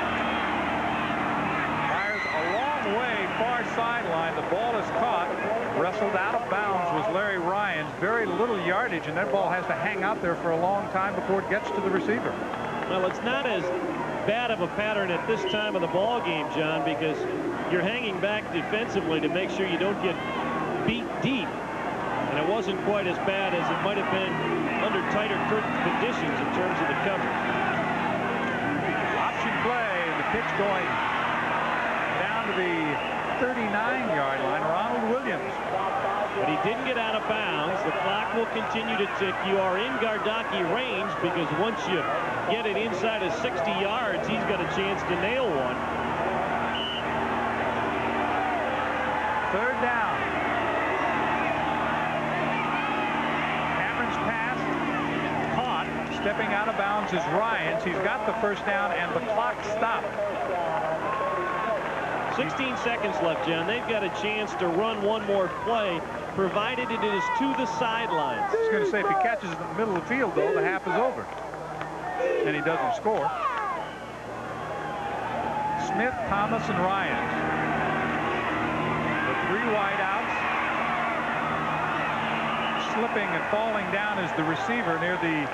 fires a long way, far sideline. The ball is caught. Wrestled out of bounds was Larry Ryan's. Very little yardage, and that ball has to hang out there for a long time before it gets to the receiver. Well, it's not as bad of a pattern at this time of the ball game, John, because you're hanging back defensively to make sure you don't get beat deep. And it wasn't quite as bad as it might have been under tighter conditions in terms of the coverage. Option play, and the pitch going down to the 39-yard line. Ronald Williams. But he didn't get out of bounds. The clock will continue to tick. You are in Gardocki range because once you get it inside of 60 yards, he's got a chance to nail one. Third down. Cameron's pass caught. Stepping out of bounds is Ryan's. He's got the first down, and the clock stopped. 16 seconds left, John. They've got a chance to run one more play, provided it is to the sidelines. I was going to say, if he catches it in the middle of the field, though, the half is over. And he doesn't score. Smith, Thomas, and Ryan. The three wideouts. Slipping and falling down is the receiver near the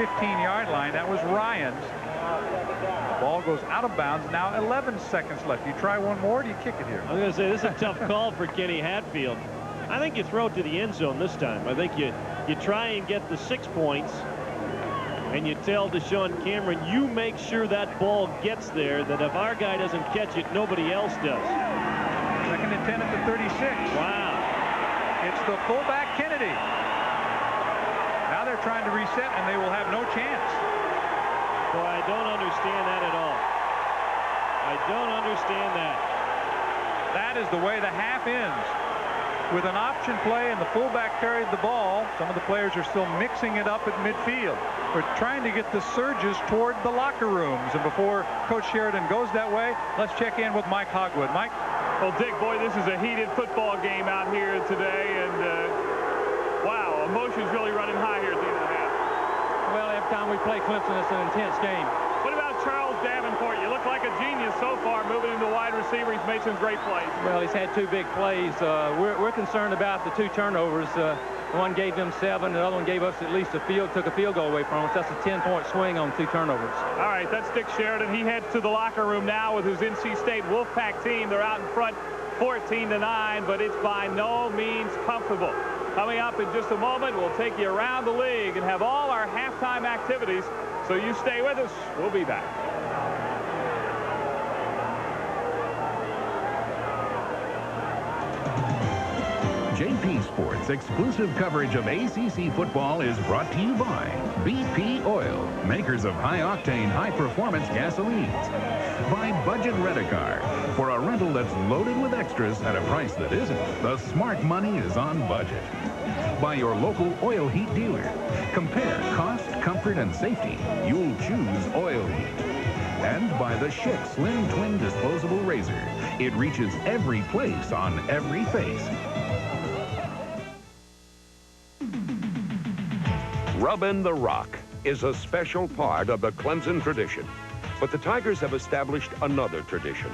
15-yard line. That was Ryan's. The ball goes out of bounds. Now 11 seconds left. You try one more, or do you kick it here? I was going to say, this is a tough call for Kenny Hatfield. I think you throw it to the end zone this time. I think you try and get the 6 points, and you tell Deshaun Cameron, you make sure that ball gets there, that if our guy doesn't catch it, nobody else does. Second and 10 at the 36. Wow. It's the fullback Kennedy. Now they're trying to reset, and they will have no chance. Boy, I don't understand that at all. I don't understand that. That is the way the half ends. with an option play, and the fullback carried the ball. Some of the players are still mixing it up at midfield. We're trying to get the surges toward the locker rooms. And before Coach Sheridan goes that way, let's check in with Mike Hogwood. Mike? Well, Dick, boy, this is a heated football game out here today, and wow, emotions really running high here at the end of the half. Well, every time we play Clemson, it's an intense game. What about Charles Davenport? You look like a genius so far moving into wide receiver. He's made some great plays. Well, he's had 2 big plays. We're concerned about the 2 turnovers. One gave them 7, the other one gave us at least took a field goal away from us. That's a 10-point swing on 2 turnovers. All right, that's Dick Sheridan. He heads to the locker room now with his NC State Wolfpack team. They're out in front 14-9, but it's by no means comfortable. Coming up in just a moment, we'll take you around the league and have all our halftime activities. So you stay with us. We'll be back. JP Sports exclusive coverage of ACC football is brought to you by BP Oil, makers of high-octane, high-performance gasolines. By Budget Rent-A-Car, for a rental that's loaded with extras at a price that isn't. The smart money is on budget. By your local oil heat dealer. Compare cost, comfort, and safety. You'll choose Oil Heat. And by the Schick Slim Twin Disposable Razor. It reaches every place on every face. Rubbin' the Rock is a special part of the Clemson tradition. But the Tigers have established another tradition,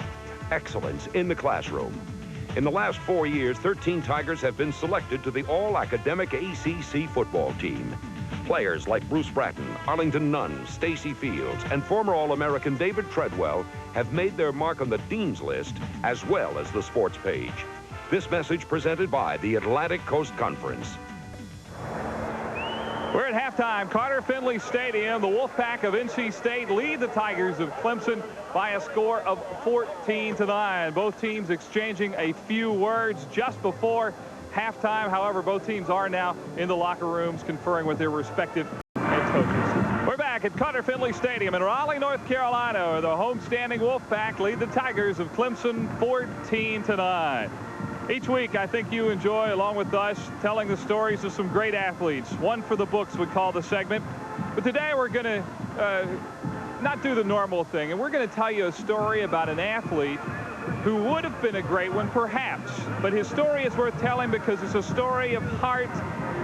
excellence in the classroom. In the last 4 years, 13 Tigers have been selected to the all-academic ACC football team. Players like Bruce Bratton, Arlington Nunn, Stacy Fields, and former All-American David Treadwell have made their mark on the Dean's List as well as the sports page. This message presented by the Atlantic Coast Conference. We're at halftime. Carter Finley Stadium. The Wolfpack of NC State lead the Tigers of Clemson by a score of 14-9. Both teams exchanging a few words just before halftime. However, both teams are now in the locker rooms conferring with their respective head coaches. We're back at Carter Finley Stadium in Raleigh, North Carolina, where the homestanding Wolfpack lead the Tigers of Clemson 14-9. Each week, I think you enjoy, along with us, telling the stories of some great athletes. One for the books, we call the segment. But today, we're going to not do the normal thing, and we're going to tell you a story about an athlete who would have been a great one, perhaps. But his story is worth telling because it's a story of heart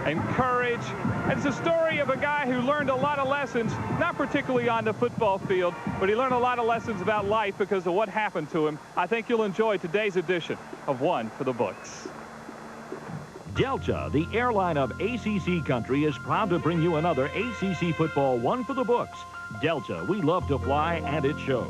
and courage. And it's a story of a guy who learned a lot of lessons, not particularly on the football field, but he learned a lot of lessons about life because of what happened to him. I think you'll enjoy today's edition of One for the Books. Delta, the airline of ACC country, is proud to bring you another ACC football One for the Books. Delta, we love to fly, and it shows.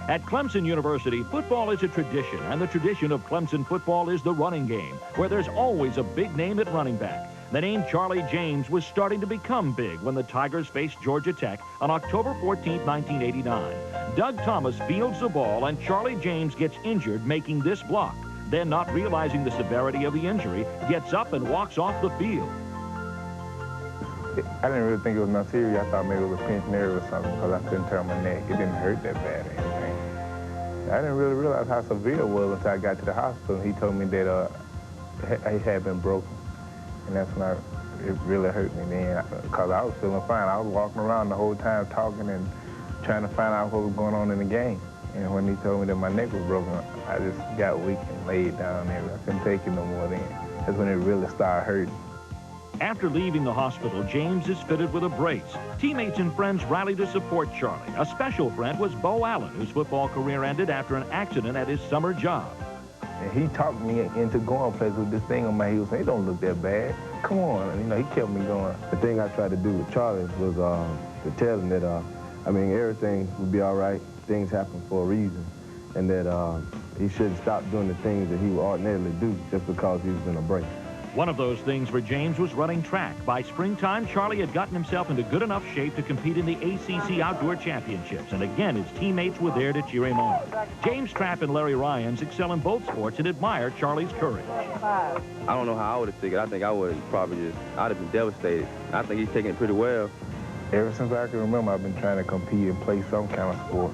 At Clemson University, football is a tradition, and the tradition of Clemson football is the running game, where there's always a big name at running back. The name Charlie James was starting to become big when the Tigers faced Georgia Tech on October 14, 1989. Doug Thomas fields the ball, and Charlie James gets injured making this block. Then, not realizing the severity of the injury, gets up and walks off the field. I didn't really think it was nothing serious. I thought maybe it was a pinched nerve or something because I couldn't turn my neck. It didn't hurt that bad or anything. I didn't really realize how severe it was until I got to the hospital. He told me that it had been broken. And that's when it really hurt me then because I was feeling fine. I was walking around the whole time talking and trying to find out what was going on in the game. And when he told me that my neck was broken, I just got weak and laid down there. I couldn't take it no more then. That's when it really started hurting. After leaving the hospital, James is fitted with a brace. Teammates and friends rally to support Charlie. A special friend was Bo Allen, whose football career ended after an accident at his summer job. And he talked me into going places with this thing on my heel, saying, it don't look that bad. Come on. And, you know, he kept me going. The thing I tried to do with Charlie was to tell him that, everything would be all right. Things happen for a reason. And that he shouldn't stop doing the things that he would ordinarily do just because he was in a brace. One of those things for James was running track. By springtime, Charlie had gotten himself into good enough shape to compete in the ACC Outdoor Championships, and again, his teammates were there to cheer him on. James Trapp and Larry Ryans excel in both sports and admire Charlie's courage. I don't know how I would have taken it. I think I would have I'd have been devastated. I think he's taking it pretty well. Ever since I can remember, I've been trying to compete and play some kind of sport.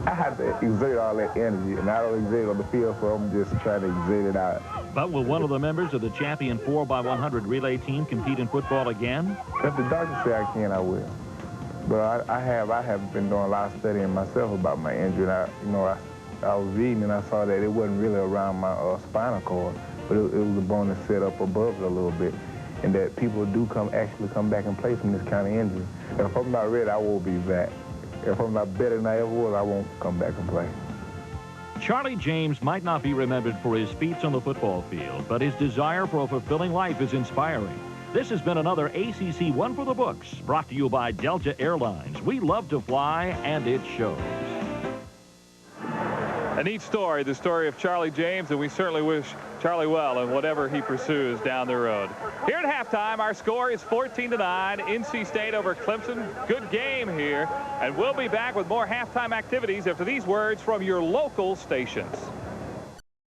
I have to exert all that energy, and I don't exert it on the field, so I'm just trying to exert it out. But will one of the members of the champion 4x100 relay team compete in football again? If the doctors say I can, I will. But I have been doing a lot of studying myself about my injury. And I was reading and I saw that it wasn't really around my spinal cord, but it was a bone that's set up above it a little bit, and that people do actually come back and play from this kind of injury. And if I'm not ready, I won't be back. If I'm not better than I ever was, I won't come back and play. Charlie James might not be remembered for his feats on the football field, but his desire for a fulfilling life is inspiring. This has been another ACC One for the Books, brought to you by Delta Airlines. We love to fly, and it shows. A neat story, the story of Charlie James, and we certainly wish Charlie well in whatever he pursues down the road. Here at halftime, our score is 14-9, NC State over Clemson. Good game here, and we'll be back with more halftime activities after these words from your local stations.